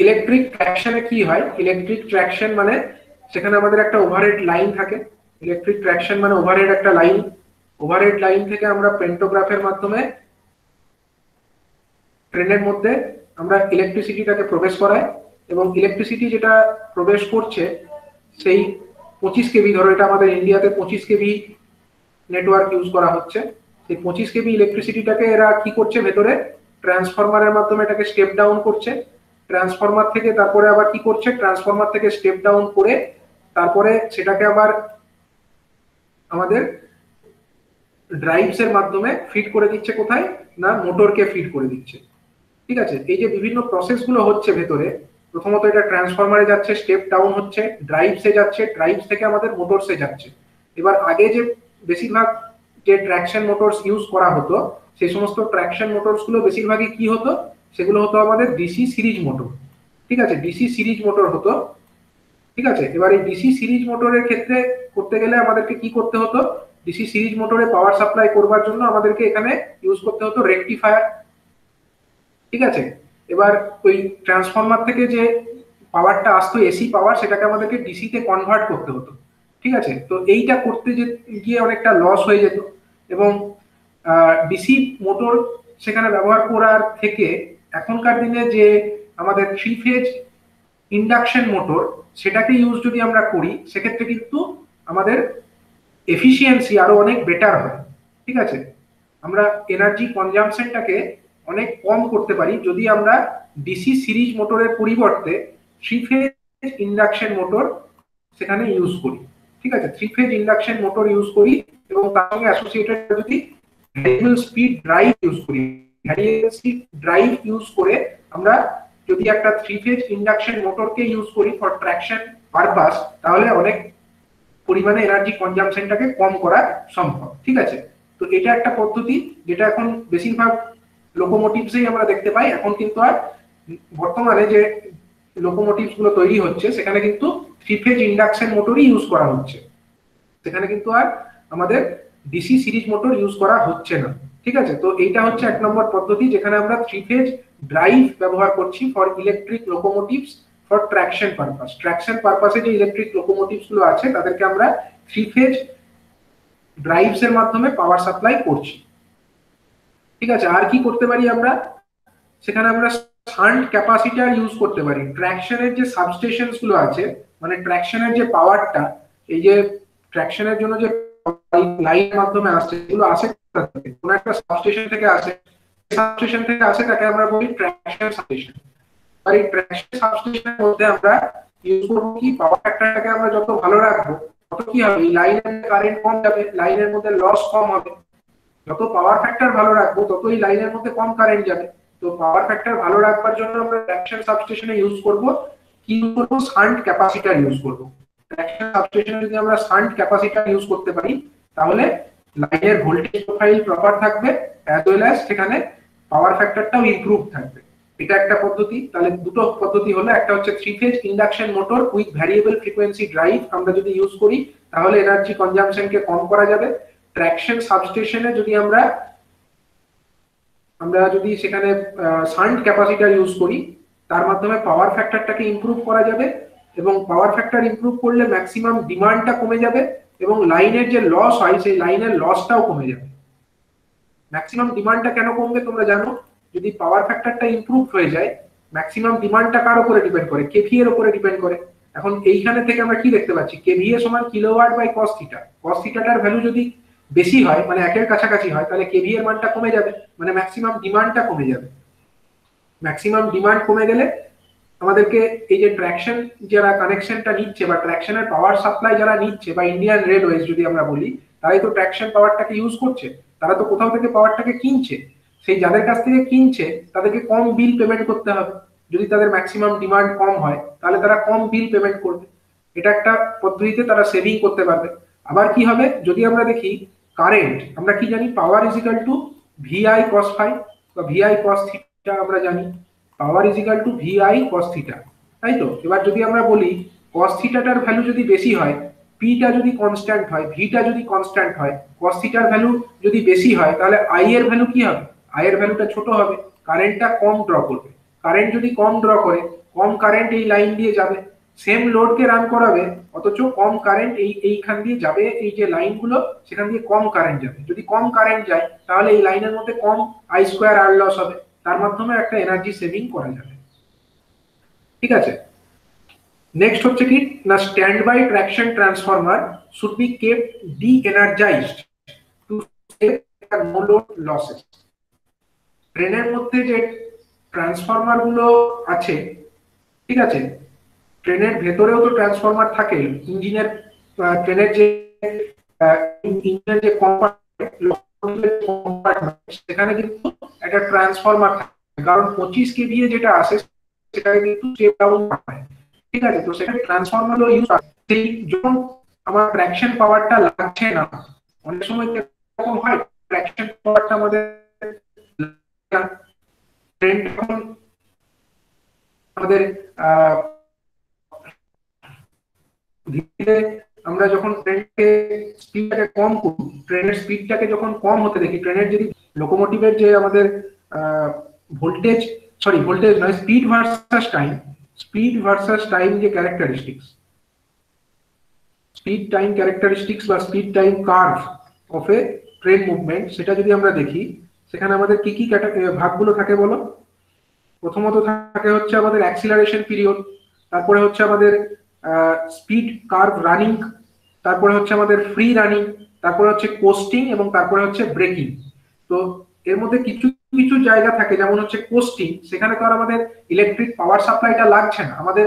ইলেকট্রিক ট্রাকশনে কি হয়, ইলেকট্রিক ট্রাকশন মানে সেখানে আমাদের একটা ওভারহেড লাইন থাকে। ইলেকট্রিক ট্রাকশন মানে ওভারহেড একটা লাইন, ওভারহেড লাইন থেকে আমরা পেন্টোগ্রাফের মাধ্যমে ট্রেনের মধ্যে আমরা ইলেকট্রিসিটিটাকে প্রবেশ করাই এবং ইলেকট্রিসিটি যেটা প্রবেশ করছে সেই 25 কেভি, ধরো এটা আমাদের ইন্ডিয়াতে 25 কেভি নেটওয়ার্ক ইউজ করা হচ্ছে, সেই 25 কেভি ইলেকট্রিসিটিটাকে এরা কি করছে, ভেতরে ট্রান্সফরমারের মাধ্যমে এটাকে স্টেপ ডাউন করছে, ট্রান্সফরমার থেকে তারপরে আবার কি করছে, ট্রান্সফরমার থেকে স্টেপ ডাউন করে তারপরে সেটাকে আবার আমাদের ড্রাইভস এর মাধ্যমে ফিড করে দিচ্ছে কোথায়, না মোটরকে ফিড করে দিচ্ছে। ঠিক আছে, এই যে বিভিন্ন প্রসেস গুলো হচ্ছে ভেতরে, প্রথমত এটা ট্রান্সফরমারে যাচ্ছে, স্টেপ ডাউন হচ্ছে, ড্রাইভসে যাচ্ছে, ড্রাইভস থেকে আমাদের মোটরসে যাচ্ছে। এবার আগে যে বেশিরভাগ যে ট্র্যাকশন মোটরস ইউজ করা হতো, সেই সমস্ত ট্র্যাকশন মোটরস গুলো বেশিরভাগই কি হতো, সেগুলো হতো আমাদের ডিসি সিরিজ মোটর। ঠিক আছে, ডিসি সিরিজ মোটর হতো। ঠিক আছে, এবার এই ডিসি সিরিজ মোটরের ক্ষেত্রে করতে গেলে আমাদেরকে কি করতে হতো, ডিসি সিরিজ মোটরে পাওয়ার সাপ্লাই করবার জন্য আমাদেরকে এখানে ইউজ করতে হতো রেকটিফায়ার। ঠিক আছে, এবার ওই ট্রান্সফরমার থেকে যে পাওয়ারটা আসতো এসি পাওয়ার, সেটাকে আমাদেরকে ডিসি তে কনভার্ট করতে হতো। ঠিক আছে, তো এইটা করতে গিয়ে অনেকটা লস হয়ে যেত, এবং ডিসি মোটর সেখানে ব্যবহার করার থেকে এখনকার দিনে যে আমাদের থ্রি ফেজ ইন্ডাকশন মোটর, সেটাকে ইউজ যদি আমরা করি, সেক্ষেত্রে কিন্তু আমাদের এফিসিয়েন্সি আরো অনেক বেটার হয়। ঠিক আছে, আমরা এনার্জি কনজাম্পশনটাকে অনেক কম করতে পারি যদি আমরা ডিসি সিরিজ মোটরের পরিবর্তে থ্রি ফেজ ইন্ডাকশন মোটর সেখানে ইউজ করি। ঠিক আছে, three phase induction motor use করি এবং তার সঙ্গে অ্যাসোসিয়েটেড যদি ভ্যারিয়েবল স্পিড ড্রাইভ ইউজ করি, ভ্যারিয়েবল স্পিড ড্রাইভ ইউজ করে আমরা যদি একটা থ্রি ফেজ ইন্ডাকশন মোটরকে ইউজ করি ফর ট্র্যাকশন পারপাস, তাহলে অনেক পরিমাণে এনার্জি কনজাম্পশনটাকে কম করা সম্ভব। ঠিক আছে, তো এটা একটা পদ্ধতি যেটা এখন বেশিরভাগ লোকোমোটিভসেই আমরা দেখতে পাই। এখন কিন্তু আর বর্তমানে যে লোকোমোটিভস গুলো তৈরি হচ্ছে, সেখানে কিন্তু থ্রি ফেজ ইন্ডাকশন মোটরই ইউজ করা হচ্ছে, সেখানে কিন্তু আর আমাদের ডিসি সিরিজ মোটর ইউজ করা হচ্ছে না। ঠিক আছে, তো এইটা হচ্ছে এক নম্বর পদ্ধতি, যেখানে আমরা থ্রি ফেজ ড্রাইভ ব্যবহার করছি for electric locomotives for traction purpose. Traction পারপাসে যে ইলেকট্রিক লোকোমোটিভস গুলো আছে, তাদেরকে আমরা থ্রি ফেজ ড্রাইভস এর মাধ্যমে পাওয়ার সাপ্লাই করছি। ঠিক আছে, আর কি করতে পারি আমরা, সেখানে আমরা শান্ট ক্যাপাসিটর ইউজ করতে পারি। ট্র্যাকশনের যে সাবস্টেশনস গুলো আছে, মানে ট্র্যাকশনের যে পাওয়ারটা, এই যে ট্র্যাকশনের জন্য যে লাইনের মাধ্যমে আসছে, এগুলো আসে কোথা থেকে, কোন একটা সাবস্টেশন থেকে আসে। সাবস্টেশন থেকে আসে তাকে আমরা বলি ট্র্যাকশন সাবস্টেশন। আর এই ট্র্যাকশন সাবস্টেশনের মধ্যে আমরা ইউজ করব কি, পাওয়ার ফ্যাক্টরটাকে আমরা যত ভালো রাখবো, তত কি হবে, লাইনের কারেন্ট কম যাবে, লাইনের মধ্যে লস কম হবে। যত পাওয়ার ফ্যাক্টর ভালো রাখবো, ততই লাইনের মধ্যে কম কারেন্ট যাবে। তো পাওয়ার ফ্যাক্টর ভালো রাখবার জন্য আমরা ট্র্যাকশন সাবস্টেশনে ইউজ করব কি, ইউজ করব শান্ট ক্যাপাসিটর ইউজ করব। ট্র্যাকশন সাবস্টেশনে যদি আমরা শান্ট ক্যাপাসিটর ইউজ করতে পারি, তাহলে লাইনের ভোল্টেজ প্রোফাইল প্রপার থাকবে, অ্যাজ ওয়েল অ্যাজ সেখানে পাওয়ার ফ্যাক্টরটাও ইমপ্রুভ থাকবে। এটা একটা পদ্ধতি। তাহলে দুটো পদ্ধতি হলো, একটা হচ্ছে three phase induction motor with variable frequency drive আমরা যদি ইউজ করি, তাহলে এনার্জি কনজাম্পশনকে কম করা যাবে। ট্র্যাকশন সাবস্টেশনে যদি আমরা যদি সেখানে শান্ট ক্যাপাসিটর ইউজ করি, তার মাধ্যমে পাওয়ার ফ্যাক্টরটাকে ইমপ্রুভ করা যাবে, এবং পাওয়ার ফ্যাক্টর ইমপ্রুভ করলে ম্যাক্সিমাম ডিমান্ডটা কমে যাবে, এবং লাইনের যে লস হয়, সেই লাইনের লসটাও কমে যাবে। ম্যাক্সিমাম ডিমান্ডটা কেন কমবে তোমরা জানো, যদি পাওয়ার ফ্যাক্টরটা ইমপ্রুভ হয়ে যায়, ম্যাক্সিমাম ডিমান্ডটা কার উপরে ডিপেন্ড করে, কেভিএ এর উপরে ডিপেন্ড করে। এখন এইখানে থেকে আমরা কি দেখতে পাচ্ছি, কেভিএ সমান kilowatt by cos theta. Cos থিটাটার ভ্যালু যদি বেশি হয়, মানে একের কাছাকাছি হয়, তাহলে কেভি এর মানটা কমে যাবে, মানে ম্যাক্সিমাম ডিমান্ডটা কমে যাবে। ম্যাক্সিমাম ডিমান্ড কমে গেলে আমাদেরকে এই যে ট্র্যাকশন যারা কানেকশনটা নিচ্ছে, বা ট্র্যাকশনের পাওয়ার সাপ্লাই যারা নিচ্ছে, বা ইন্ডিয়ান রেলওয়েজ যদি আমরা বলি, তারাই তো ট্র্যাকশন পাওয়ারটাকে ইউজ করছে, তারা তো কোথাও থেকে পাওয়ারটাকে কিনছে। সেই যাদের কাছ থেকে কিনছে তাদেরকে কম বিল পেমেন্ট করতে হবে। যদি তাদের ম্যাক্সিমাম ডিমান্ড কম হয়, তাহলে তারা কম বিল পেমেন্ট করবে। এটা একটা পদ্ধতিতে তারা সেভিং করতে পারবে। আবার কি হবে, যদি আমরা দেখি কারেন্ট, আমরা কি জানি, power is equal to VI cos phi বা ভিআই কস থিটা, আমরা জানি power is equal to VI cos theta, তাই তো। এবার যদি আমরা বলি কস থিটাটার ভ্যালু যদি বেশি হয়, পিটা যদি কনস্ট্যান্ট হয়, ভিটা যদি কনস্ট্যান্ট হয়, কস থিটার ভ্যালু যদি বেশি হয়, তাহলে আই এর ভ্যালু কি হবে, আই এর ভ্যালুটা ছোট হবে, কারেন্টটা কম ড্র করবে। কারেন্ট যদি কম ড্র করে, কম কারেন্ট এই লাইন দিয়ে যাবে, সেম লোডকে রান করাবে, অথচ কম কারেন্ট এইখান দিয়ে যাবে, এই যে লাইনগুলো সেখান দিয়ে কম কারেন্ট যাবে। যদি কম কারেন্ট যায়, তাহলে এই লাইনের মধ্যে কম আই স্কোয়ার আর লস হবে, তার মাধ্যমে একটা এনার্জি সেভিং করা যাবে। ঠিক আছে, নেক্সট হচ্ছে কি না, stand by traction transformer should be kept de energized to save no load losses. ট্রেনের মধ্যে যে ট্রান্সফরমার গুলো আছে, ঠিক আছে, ট্রেনের ভেতরেও তো ট্রান্সফরমার থাকে, ইঞ্জিনের, ট্রেনের যে ইঞ্জিনের যে কম্পার্টমেন্ট সেখানে কিন্তু একটা ট্রান্সফরমার থাকে, কারণ 25 কেভিএ যেটা আসে সেটাকে কিন্তু স্টেপ ডাউন হয়। ঠিক আছে, তো সেখানে ট্রান্সফরমার ইউজ সেই যখন আমার ট্র্যাকশন পাওয়ারটা লাগছে না, অনেক সময় এরকম হয় ট্র্যাকশন পাওয়ারটা আমাদের ট্রেন যখন আমাদের ধীরে আমরা যখন ট্রেনকে স্পিডটাকে কম করি, ট্রেনের স্পিডটাকে যখন কম হতে দেখি, ট্রেনের যদি লোকোমোটিভের যে আমাদের ভোল্টেজ নয়, স্পিড ভার্সাস টাইম যে ক্যারেক্টারিস্টিক্স, স্পিড টাইম ক্যারেক্টারিস্টিক্স বা speed time curve of A train movement, সেটা যদি আমরা দেখি সেখানে আমাদের কি কি ভাগগুলো থাকে বলো। প্রথমত থাকে হচ্ছে আমাদের অ্যাক্সিলারেশন পিরিয়ড, তারপরে হচ্ছে আমাদের স্পিড কার্ভ রানিং, তারপরে হচ্ছে আমাদের ফ্রি রানিং, তারপরে হচ্ছে কোস্টিং এবং তারপরে হচ্ছে ব্রেকিং। তো এর মধ্যে কিছু কিছু জায়গা থাকে যেমন হচ্ছে কোস্টিং, সেখানে তো আর আমাদের ইলেকট্রিক পাওয়ার সাপ্লাইটা লাগছে না, আমাদের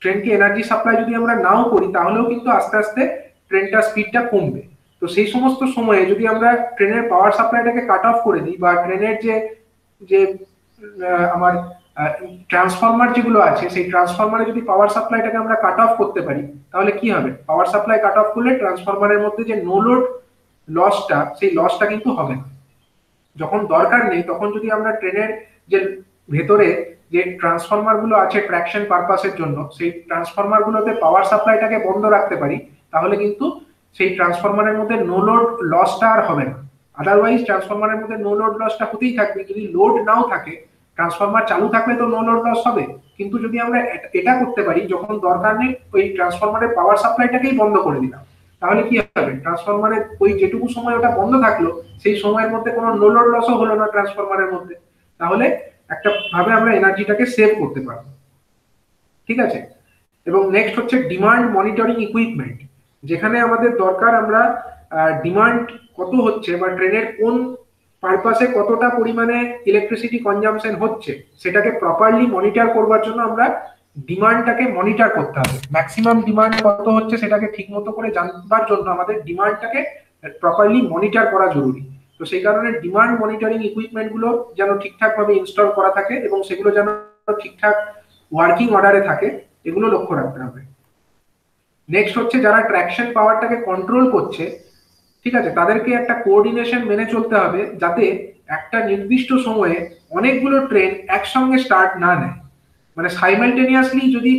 ট্রেনকে এনার্জি সাপ্লাই যদি আমরা নাও করি তাহলেও কিন্তু আস্তে আস্তে ট্রেনটার স্পিডটা কমবে। তো সেই সমস্ত সময়ে যদি আমরা ট্রেনের পাওয়ার সাপ্লাইটাকে কাট অফ করে দিই বা ট্রেনের যে যে আমার ট্রান্সফরমার যেগুলো আছে সেই ট্রান্সফরমারে যদি পাওয়ার সাপ্লাইটাকে আমরা কাট অফ করতে পারি, তাহলে কি হবে, পাওয়ার সাপ্লাই কাট অফ করলে ট্রান্সফরমারের মধ্যে যে নো লোড লসটা, সেই লসটা কিন্তু হবে না। যখন দরকার নেই তখন যদি আমরা ট্রেনের যে ভেতরে যে ট্রান্সফরমার গুলো আছে ট্র্যাকশন পারপাসের জন্য, সেই ট্রান্সফরমার গুলোতে পাওয়ার সাপ্লাইটাকে বন্ধ রাখতে পারি, তাহলে কিন্তু সেই ট্রান্সফরমারের মধ্যে নো লোড লসটা আর হবে না। আদারওয়াইজ ট্রান্সফরমারের মধ্যে নো লোড লসটা হতেই থাকবে, যদি লোড নাও থাকে ট্রান্সফরমার চালু থাকলে তো নো লোড লস হবে। কিন্তু যদি আমরা এটা করতে পারি যখন দরকার নেই ওই ট্রান্সফরমারের পাওয়ার সাপ্লাইটাকেই বন্ধ করে দিলাম, তাহলে কি হবে, ট্রান্সফরমারের ওই যেটুকু সময় ওটা বন্ধ থাকলো সেই সময়ের মধ্যে কোনো নো লোড লসও হলো না ট্রান্সফরমারের মধ্যে, তাহলে একটা ভাবে আমরা এনার্জিটাকে সেভ করতে পারবো। ঠিক আছে, এবং নেক্সট হচ্ছে ডিমান্ড মনিটরিং ইকুইপমেন্ট, যেখানে আমাদের দরকার আমরা ডিমান্ড কত হচ্ছে বা ট্রেনের কোন পারপাসে কতটা পরিমাণে ইলেকট্রিসিটি কনজাম্পশন হচ্ছে সেটাকে প্রপারলি মনিটর করবার জন্য আমরা ডিমান্ডটাকে মনিটর করতে হবে। ম্যাক্সিমাম ডিমান্ড কত হচ্ছে সেটাকে ঠিকমতো করে জানবার জন্য আমাদের ডিমান্ডটাকে প্রপারলি মনিটর করা জরুরি। তো সেই কারণে ডিমান্ড মনিটরিং ইকুইপমেন্ট গুলো যেন ঠিকঠাক ভাবে ইনস্টল করা থাকে এবং সেগুলো যেন ঠিকঠাক ওয়ার্কিং অর্ডারে থাকে, এগুলো লক্ষ্য রাখতে হবে। নেক্সট হচ্ছে যারা ট্র্যাকশন পাওয়ারটাকে কন্ট্রোল করছে, ঠিক আছে, তাদেরকে একটা কোঅর্ডিনেশন মেনে চলতে হবে যাতে একটা নির্দিষ্ট সময়ে অনেকগুলো ট্রেন একসঙ্গে স্টার্ট না নেয়। মানে সাইমালটেনিয়াসলি যদি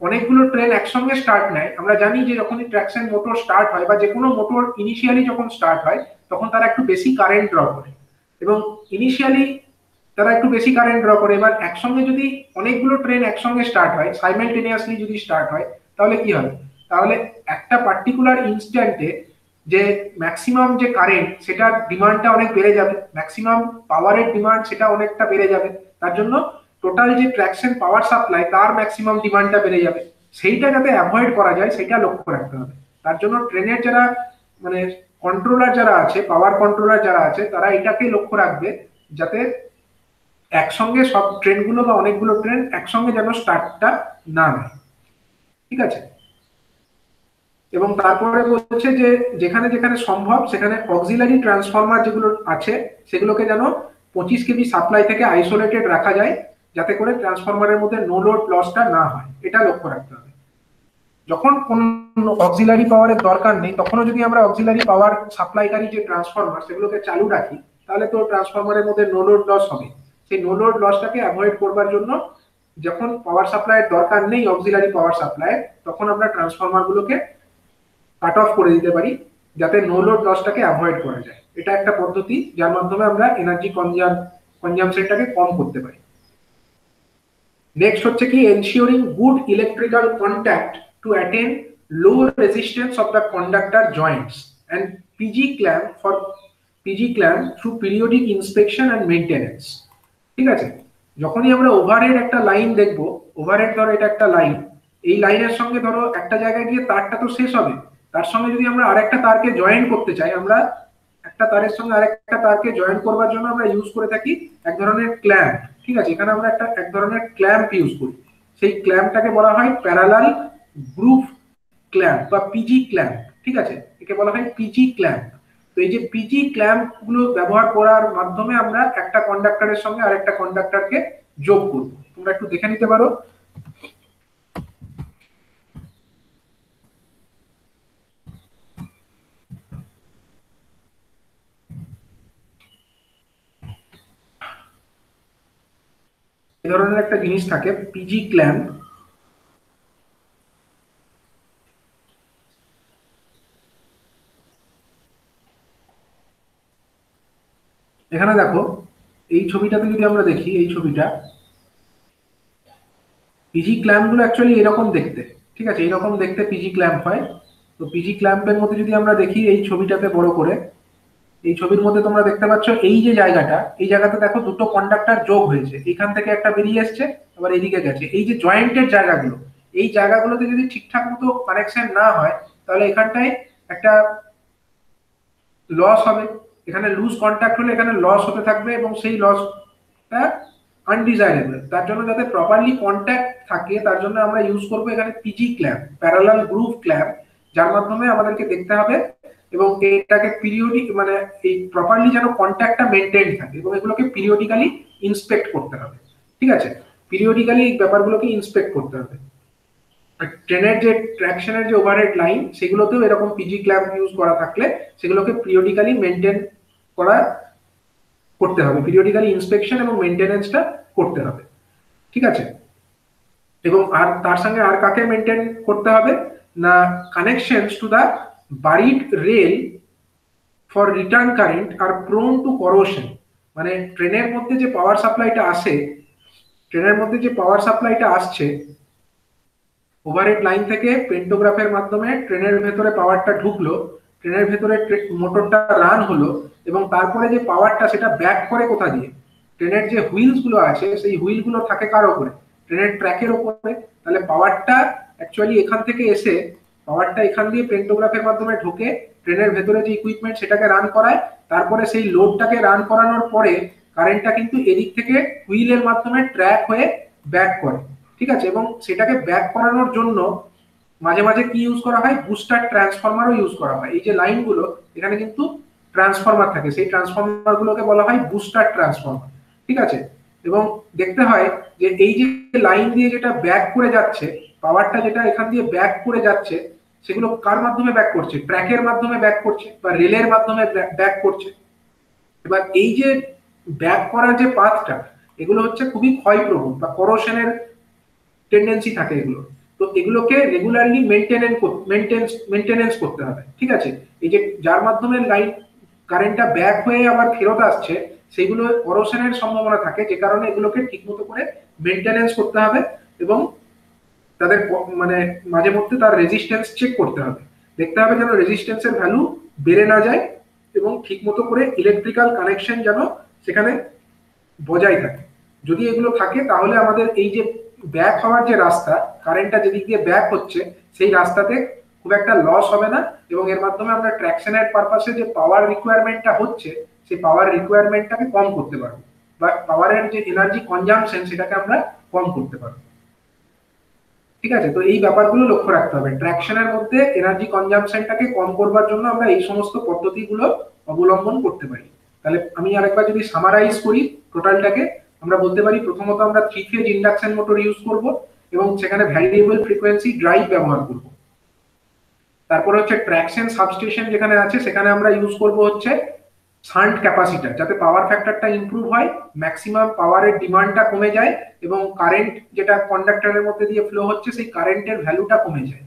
অনেকগুলো ট্রেন একসঙ্গে স্টার্ট নেয়, আমরা জানি যে যখনই ট্র্যাকশন মোটর স্টার্ট হয় বা যে কোনো মোটর ইনিশিয়ালি যখন স্টার্ট হয় তখন তারা একটু বেশি কারেন্ট ড্র করে, এবং ইনিশিয়ালি তারা একটু বেশি কারেন্ট ড্র করে। এবার একসঙ্গে যদি অনেকগুলো ট্রেন একসঙ্গে স্টার্ট হয়, সাইমালটেনিয়াসলি যদি স্টার্ট হয়, তাহলে কি হবে, তাহলে একটা পার্টিকুলার ইনস্ট্যান্টে যে ম্যাক্সিমাম যে কারেন্ট সেটার ডিমান্ডটা অনেক বেড়ে যাবে, ম্যাক্সিমাম পাওয়ারের ডিমান্ড সেটা অনেকটা বেড়ে যাবে। তার জন্য টোটাল যে ট্র্যাকশন পাওয়ার সাপ্লাই তার ম্যাক্সিমাম ডিমান্ডটা বেড়ে যাবে, সেইটা যাতে অ্যাভয়েড করা যায় সেটা লক্ষ্য রাখতে হবে। তার জন্য ট্রেনের যারা মানে কন্ট্রোলার যারা আছে, পাওয়ার কন্ট্রোলার যারা আছে, তারা এটাকে লক্ষ্য রাখবে যাতে একসঙ্গে সব ট্রেনগুলো বা অনেকগুলো ট্রেন একসঙ্গে যেন স্টার্টটা না নেয়। ঠিক আছে, এবং তারপরে বলছে যে যেখানে যেখানে সম্ভব সেখানে অক্সিলারি ট্রান্সফরমার যেগুলো আছে সেগুলোকে যেন 25 কেভি সাপ্লাই থেকে আইসোলেটেড রাখা যায়, যাতে করে ট্রান্সফরমারের মধ্যে নো লোড লসটা না হয়, এটা লক্ষ্য রাখতে হবে। যখন কোন অক্সিলারি পাওয়ারের দরকার নেই তখনও যদি আমরা অক্সিলারি পাওয়ার সাপ্লাইকারী যে ট্রান্সফরমার সেগুলোকে চালু রাখি, তাহলে তো ট্রান্সফরমারের মধ্যে নো লোড লস হবে। সেই নো লোড লসটাকে অ্যাভয়েড করবার জন্য যখন পাওয়ার সাপ্লাইয়ের দরকার নেই অক্সিলারি পাওয়ার সাপ্লাই, তখন আমরা ট্রান্সফরমার গুলোকে কাট অফ করে দিতে পারি যাতে নো লোড লসটাকে অ্যাভয়েড করা যায়। এটা একটা পদ্ধতি যার মাধ্যমে আমরা এনার্জি কনজাম্পশনটাকে কম করতে পারি। নেক্সট হচ্ছে কি ensuring good electrical contact to attain low resistance of the conductor joints and PG clamp through periodic inspection and maintenance. ঠিক আছে, যখনই আমরা ওভারহেড একটা লাইন দেখবো, ওভারহেড ধরো এটা একটা লাইন, এই লাইনের সঙ্গে ধরো একটা জায়গায় গিয়ে তারটা তো শেষ হবে, তার সঙ্গে যদি আমরা আরেকটা তারকে জয়েন করতে চাই, আমরা একটা তারের সঙ্গে আরেকটা তারকে জয়েন করবার জন্য আমরা ইউজ করে থাকি এক ধরনের ক্ল্যাম্প। ঠিক আছে, এখানে আমরা এক ধরনের ক্ল্যাম্প ইউজ করি, সেই ক্ল্যাম্পটাকে বলা হয় প্যারালাল গ্রুপ ক্ল্যাম্প বা পিজি ক্ল্যাম্প। ঠিক আছে, একে বলা হয় পিজি ক্ল্যাম্প। তো এই যে পিজি ক্ল্যাম্প গুলো ব্যবহার করার মাধ্যমে আমরা একটা কন্ডাক্টরের সঙ্গে আরেকটা কন্ডাক্টরকে যোগ করব। তোমরা একটু দেখে নিতে পারো। এই ধরনের একটা জিনিস থাকে পিজি ক্ল্যাম্প। এখানে দেখো, এই ছবিটাতে যদি আমরা দেখি, এই ছবিটা, পিজি ক্ল্যাম্প গুলো অ্যাকচুয়ালি এরকম দেখতে, ঠিক আছে, এরকম দেখতে পিজি ক্ল্যাম্প হয়। তো পিজি ক্ল্যাম্পের মধ্যে যদি আমরা দেখি এই ছবিটাতে বড় করে, এই ছবির মধ্যে তোমরা দেখতে পাচ্ছ এই যে জায়গাটা, এই জায়গাতে দেখো দুটো কন্ডাক্টর যোগ হয়েছে, এখান থেকে একটা বেরিয়ে এসছে, আবার এইদিকে গেছে। এই যে জয়েন্টের জায়গাগুলো, এই জায়গাগুলোতে যদি ঠিকঠাক মতো কানেকশন না হয়, তাহলে এখানটায় একটা লস হবে। এখানে লুজ কন্ট্যাক্ট হলে এখানে লস হতে থাকবে, এবং সেই লসটা আনডিজাইরেবল। তার জন্য যাতে প্রপারলি কন্ট্যাক্ট থাকে, তার জন্য আমরা ইউজ করবো এখানে পিজি ক্ল্যাম্প, প্যারালাল গ্রুভ ক্ল্যাম্প, যার মাধ্যমে আমাদেরকে দেখতে হবে এবং এটাকে পিরিয়ডিক, মানে এই প্রপারলি যেন কন্ট্যাক্টটা মেনটেন থাকে, এবং এগুলোকে পিরিয়ডিক্যালি ইন্সপেক্ট করতে হবে। ঠিক আছে, পিরিয়ডিক্যালি এই ব্যাপারগুলোকে ইন্সপেক্ট করতে হবে। ট্রেনের যে ট্র্যাকশনের যে ওভারহেড লাইন, সেগুলোতেও এরকম পিজি ক্ল্যাম্প ইউজ করা থাকলে সেগুলোকে পিরিয়ডিক্যালি মেনটেন করা করতে হবে, পিরিয়ডিক্যালি ইন্সপেকশন এবং মেনটেনেন্সটা করতে হবে। ঠিক আছে, এবং আর তার সঙ্গে আর কাকে মেনটেন করতে হবে না, connections to the buried rail for return current are prone to corrosion. মানে ট্রেনের মধ্যে যে পাওয়ার সাপ্লাইটা আসে, ট্রেনের মধ্যে যে পাওয়ার সাপ্লাইটা আসছে ওভারহেড লাইন থেকে পেন্টোগ্রাফের মাধ্যমে ট্রেনের ভেতরে পাওয়ারটা ঢুকলো, ট্রেনের ভেতরে মোটরটা রান হলো, এবং তারপরে যে পাওয়ারটা সেটা ব্যাক করে কোথা দিয়ে, ট্রেনের যে হুইলস গুলো আছে সেই হুইল গুলো থাকে কার উপরে, ট্রেনের ট্র্যাকের উপরে। তাহলে পাওয়ারটা অ্যাকচুয়ালি এখান থেকে এসে, পাওয়ারটা এখান দিয়ে পেন্টোগ্রাফের মাধ্যমে ঢুকে ট্রেনের ভেতরে যে ইকুইপমেন্ট সেটাকে রান করায়, তারপরে সেই লোডটাকে রান করানোর পরে কারেন্টটা কিন্তু এদিক থেকে হুইলের মাধ্যমে ট্র্যাক হয়ে ব্যাক করে। ঠিক আছে, এবং সেটাকে ব্যাক করানোর জন্য মাঝে মাঝে কি ইউজ করা হয়, বুস্টার ট্রান্সফরমারও ইউজ করা হয়। এই যে লাইনগুলো, এখানে কিন্তু ট্রান্সফরমার থাকে, সেই ট্রান্সফরমার গুলোকে বলা হয় বুস্টার ট্রান্সফরমার। ঠিক আছে, এবং দেখতে হয় যে এই যে লাইন দিয়ে যেটা ব্যাক করে যাচ্ছে, পাওয়ারটা যেটা এখান দিয়ে ব্যাক করে যাচ্ছে, সেগুলো কার মাধ্যমে ব্যাক করছে, ট্র্যাকের মাধ্যমে ব্যাক করছে বা রেলের মাধ্যমে ব্যাক করছে। এবার এই যে ব্যাক করার যে পাথটা, এগুলো হচ্ছে খুবই ক্ষয়প্রবণ বা করোশনের টেন্ডেন্সি থাকে এগুলো। তো এগুলোকে রেগুলারলি মেনটেনেন্স করতে হবে। ঠিক আছে, এই যে যার মাধ্যমে লাইন কারেন্টটা ব্যাক হয়ে আবার ফেরত আসছে, সেগুলো করোশনের সম্ভাবনা থাকে, যে কারণে এগুলোকে ঠিকমতো করে মেনটেনেন্স করতে হবে, এবং তাদের মানে মাঝে মধ্যে তার রেজিস্ট্যান্স চেক করতে হবে, দেখতে হবে যেন রেজিস্ট্যান্সের ভ্যালু বেড়ে না যায়, এবং ঠিকমতো করে ইলেকট্রিক্যাল কানেকশন যেন সেখানে বজায় থাকে। যদি এগুলো থাকে তাহলে আমাদের এই যে ব্যাক হওয়ার যে রাস্তা, কারেন্টটা যেদিক দিয়ে ব্যাক হচ্ছে, সেই রাস্তাতে খুব একটা লস হবে না, এবং এর মাধ্যমে আমরা ট্র্যাকশনের পারপাসে যে পাওয়ার রিকোয়ারমেন্টটা হচ্ছে, সেই পাওয়ার রিকোয়ারমেন্টটাকে কম করতে পারবো, বা পাওয়ারের যে এনার্জি কনজাম্পশন সেটাকে আমরা কম করতে পারবো। ঠিক আছে, তো এই ব্যাপারগুলো লক্ষ্য রাখতে হবে। ট্র্যাকশনের মধ্যে এনার্জি কনজাম্পশনটাকে কম করবার জন্য আমরা এই সমস্ত পদ্ধতিগুলো অবলম্বন করতে পারি। তাহলে আমি আরেকবার যদি সামারাইজ করি টোটালটাকে, আমরা বলতে পারি প্রথমত আমরা 3 ফেজ ইন্ডাকশন মোটর ইউজ করব, এবং সেখানে ভ্যারিয়েবল ফ্রিকোয়েন্সি ড্রাইভ ব্যবহার করব। তারপরে হচ্ছে ট্র্যাকশন সাবস্টেশন যেখানে আছে, সেখানে আমরা ইউজ করব হচ্ছে শান্ট ক্যাপাসিটর, যাতে পাওয়ার ফ্যাক্টরটা ইমপ্রুভ হয়, ম্যাক্সিমাম পাওয়ারের ডিমান্ডটা কমে যায়, এবং কারেন্ট যেটা কন্ডাক্টরের মধ্যে দিয়ে ফ্লো হচ্ছে সেই কারেন্টের ভ্যালুটা কমে যায়।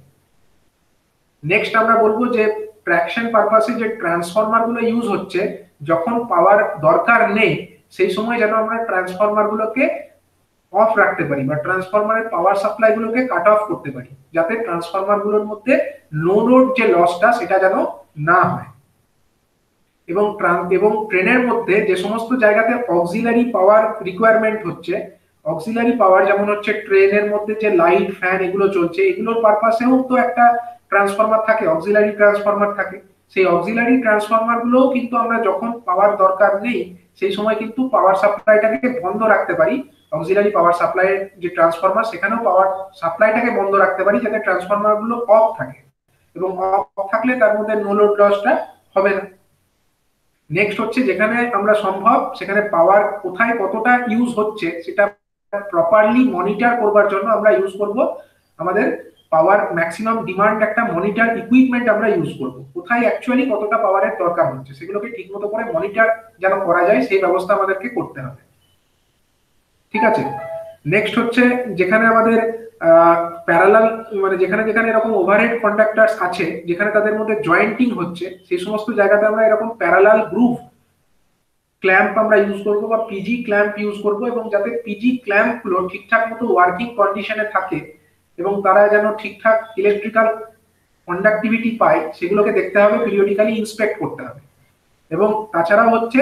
নেক্সট আমরা বলবো যে ট্র্যাকশন পারপাসে যে ট্রান্সফরমার গুলো ইউজ হচ্ছে, যখন পাওয়ার দরকার নেই সেই সময় যেন আমরা ট্রান্সফরমার গুলোকে অফ রাখতে পারি, বা ট্রান্সফরমারের পাওয়ার সাপ্লাই গুলোকে কাট অফ করতে পারি, যাতে ট্রান্সফরমার গুলোর মধ্যে নো লোড যে লসটা সেটা যেন না হয়। এবং ট্রেনের মধ্যে যে সমস্ত জায়গাতে অক্সিলারি পাওয়ার রিকোয়ারমেন্ট হচ্ছে, অক্সিলারি পাওয়ার যেমন হচ্ছে ট্রেনের মধ্যে যে লাইট ফ্যান এগুলো চলছে, এগুলোর পারপাসেও তো একটা ট্রান্সফরমার থাকে, অক্সিলারি ট্রান্সফরমার থাকে। সেই অক্সিলারি ট্রান্সফরমার গুলোও কিন্তু আমরা যখন পাওয়ার দরকার নেই সেই সময় কিন্তু পাওয়ার সাপ্লাইটাকে বন্ধ রাখতে পারি, অক্সিলারি পাওয়ার সাপ্লাই যে ট্রান্সফরমার সেখানেও পাওয়ার সাপ্লাইটাকে বন্ধ রাখতে পারি, যাতে ট্রান্সফরমার গুলো অফ থাকে। এবং অফ থাকলে তার মধ্যে নো লোড লসটা হবে না। নেক্সট হচ্ছে যেখানে আমরা সম্ভব সেখানে পাওয়ার কোথায় কতটা ইউজ হচ্ছে সেটা প্রপারলি মনিটর করবার জন্য আমরা ইউজ করব আমাদের পাওয়ার ম্যাক্সিমাম ডিমান্ড একটা মনিটর ইকুইপমেন্ট আমরা ইউজ করব। কোথায় অ্যাকচুয়ালি কতটা পাওয়ারের দরকার হচ্ছে সেগুলোকে ঠিকমতো করে মনিটর যেন করা যায় সেই ব্যবস্থা আমাদেরকে করতে হবে। ঠিক আছে, নেক্সট হচ্ছে যেখানে আমাদের প্যারালাল মানে যেখানে যেখানে এরকম ওভারহেড কন্ডাক্টরস আছে যেখানে তাদের মধ্যে জয়েন্টিং হচ্ছে সেই সমস্ত জায়গাতে আমরা এরকম প্যারালাল গ্রুভ ক্ল্যাম্প আমরা ইউজ করব বা পিজি ক্ল্যাম্প ইউজ করব, এবং যাতে পিজি ক্ল্যাম্প গুলো ঠিকঠাক মতো ওয়ার্কিং কন্ডিশনে থাকে এবং তারা যেন ঠিকঠাক ইলেকট্রিক্যাল কন্ডাক্টিভিটি পায় সেগুলোকে দেখতে হবে, পিরিয়ডিক্যালি ইন্সপেক্ট করতে হবে। এবং তাছাড়া হচ্ছে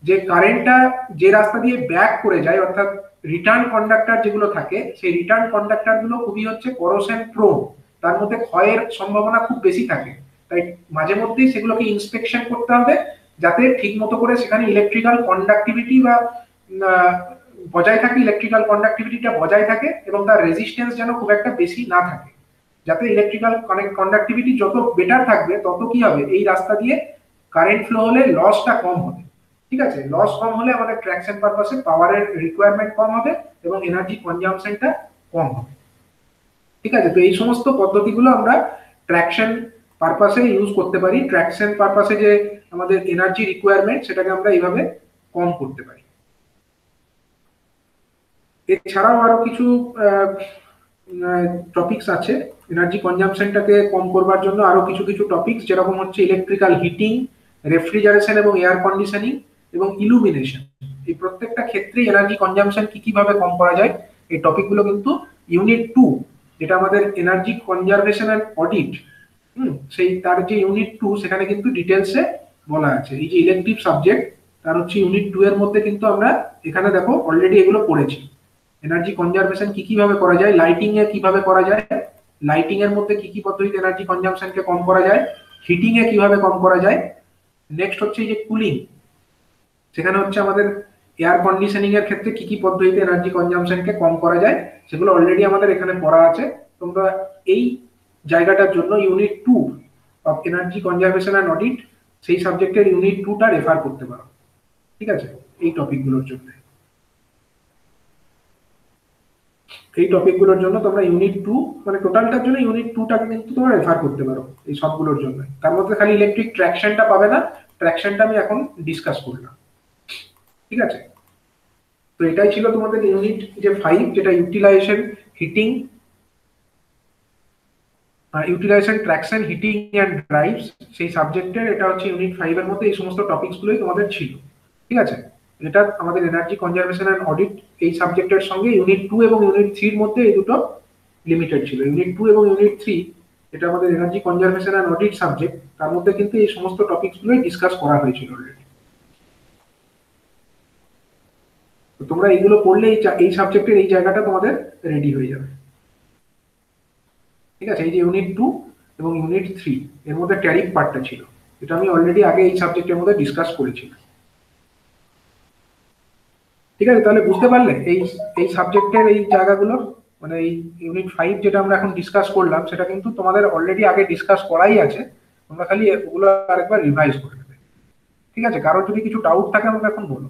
যে কারেন্টটা যে রাস্তা দিয়ে ব্যাক করে যায় অর্থাৎ রিটার্ন কন্ডাক্টর যেগুলো থাকে সেই রিটার্ন কন্ডাক্টর গুলো খুবই হচ্ছে করোশন প্রোন, তার মধ্যে ক্ষয়ের সম্ভাবনা খুব বেশি থাকে। তাই মাঝে মধ্যেই সেগুলোকে ইন্সপেকশন করতে হবে যাতে ঠিক মতো করে সেখানে ইলেকট্রিক্যাল কন্ডাক্টিভিটি বা বজায় থাকে, ইলেকট্রিক্যাল কন্ডাক্টিভিটিটা বজায় থাকে এবং তার রেজিস্ট্যান্স যেন খুব একটা বেশি না থাকে। যাতে ইলেকট্রিক্যাল কন্ডাক্টিভিটি যত বেটার থাকবে তত কি হবে এই রাস্তা দিয়ে কারেন্ট ফ্লো হলে লসটা কম হবে। ঠিক আছে, লস কম হলে আমাদের ট্র্যাকশন পারপাসে পাওয়ারের রিকোয়ারমেন্ট কম হবে এবং এনার্জি কনজাম্পশনটা কম হবে। ঠিক আছে, তো এই সমস্ত পদ্ধতিগুলো আমরা ট্র্যাকশন পারপাসে ইউজ করতে পারি। ট্র্যাকশন পারপাসে যে আমাদের এনার্জি রিকোয়ারমেন্ট সেটাকে আমরা এইভাবে কম করতে পারি। এছাড়াও আরো কিছু টপিকস আছে এনার্জি কনজাম্পশনটাকে কম করবার জন্য, আরো কিছু কিছু টপিকস যেরকম হচ্ছে ইলেকট্রিক্যাল হিটিং, রেফ্রিজারেশন এবং এয়ার কন্ডিশনিং এবং ইলুমিনেশন। এই প্রত্যেকটা ক্ষেত্রেই এনার্জি কনজাম্পশন কি কিভাবে কম করা যায় এই টপিকগুলো কিন্তু ইউনিট 2 যেটা আমাদের এনার্জি কনজারভেশন এন্ড অডিট, সেই তার যে ইউনিট 2 সেখানে কিন্তু ডিটেলসে বলা আছে। এই যে ইলেকটিভ সাবজেক্ট তার হচ্ছে ইউনিট 2 এর মধ্যে কিন্তু আমরা এখানে দেখো অলরেডি এগুলো পড়েছি। এনার্জি কনজারভেশন কি কিভাবে করা যায়, লাইটিং এ কিভাবে করা যায়, লাইটিং এর মধ্যে কি কি পদ্ধতিতে এনার্জি কনজাম্পশনকে কম করা যায়, হিটিং এ কিভাবে কম করা যায়। নেক্সট হচ্ছে এই যে কুলিং, সেখানে হচ্ছে আমাদের এয়ার কন্ডিশনিং এর ক্ষেত্রে কি কি পদ্ধতিতে এনার্জি কনজাম্পশনকে কম করা যায় সেগুলো অলরেডি আমাদের এখানে পড়া আছে। তোমরা এই জায়গাটার জন্য unit 2 of energy conservation and audit সেই সাবজেক্টের ইউনিট 2টা রেফার করতে পারো। ঠিক আছে, এই টপিকগুলোর জন্য তোমরা ইউনিট 2 মানে টোটালটার জন্য ইউনিট 2টাকে কিন্তু তোমরা রেফার করতে পারো এই সবগুলোর জন্য। তার মধ্যে খালি ইলেকট্রিক ট্র্যাকশনটা পাবে না, ট্র্যাকশনটা আমি এখন ডিসকাস করলাম। ঠিক আছে, তো এটাই ছিল তোমাদের ইউনিট যে 5 যেটা utilization heating, utilization traction heating and drives সেই সাবজেক্টের এটা হচ্ছে ইউনিট 5 এর মধ্যে এই সমস্ত টপিকস গুলোই তোমাদের ছিল। ঠিক আছে, এটা আমাদের এনার্জি কনজারভেশন এন্ড অডিট এই সাবজেক্টের সঙ্গে ইউনিট 2 এবং ইউনিট 3 এর মধ্যে এই দুটো লিমিটেড ছিল। ইউনিট 2 এবং ইউনিট 3 এটা আমাদের energy conservation and audit subject, তার মধ্যে কিন্তু এই সমস্ত টপিকস গুলোই ডিসকাস করা হয়েছিল অলরেডি। তো তোমরা এইগুলো পড়লে এই সাবজেক্টের এই জায়গাটা তোমাদের রেডি হয়ে যাবে। ঠিক আছে, এই যে ইউনিট 2 এবং ইউনিট 3 এর মধ্যে ট্যারিফ পার্টটা ছিল, এটা আমি অলরেডি আগে এই সাবজেক্টের মধ্যে ডিসকাস করেছি। ঠিক আছে, তাহলে বুঝতে পারলে এই সাবজেক্টের এই জায়গাগুলো মানে এই ইউনিট 5 যেটা আমরা এখন ডিসকাস করলাম সেটা কিন্তু তোমাদের অলরেডি আগে ডিসকাস করাই আছে, তোমরা খালি ওগুলো আরেকবার রিভাইজ করে নেবে। ঠিক আছে, কারোর যদি কিছু ডাউট থাকে আমাকে এখন বলো।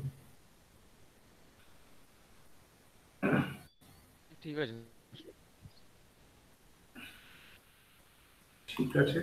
ঠিক আছে। ঠিক আছে।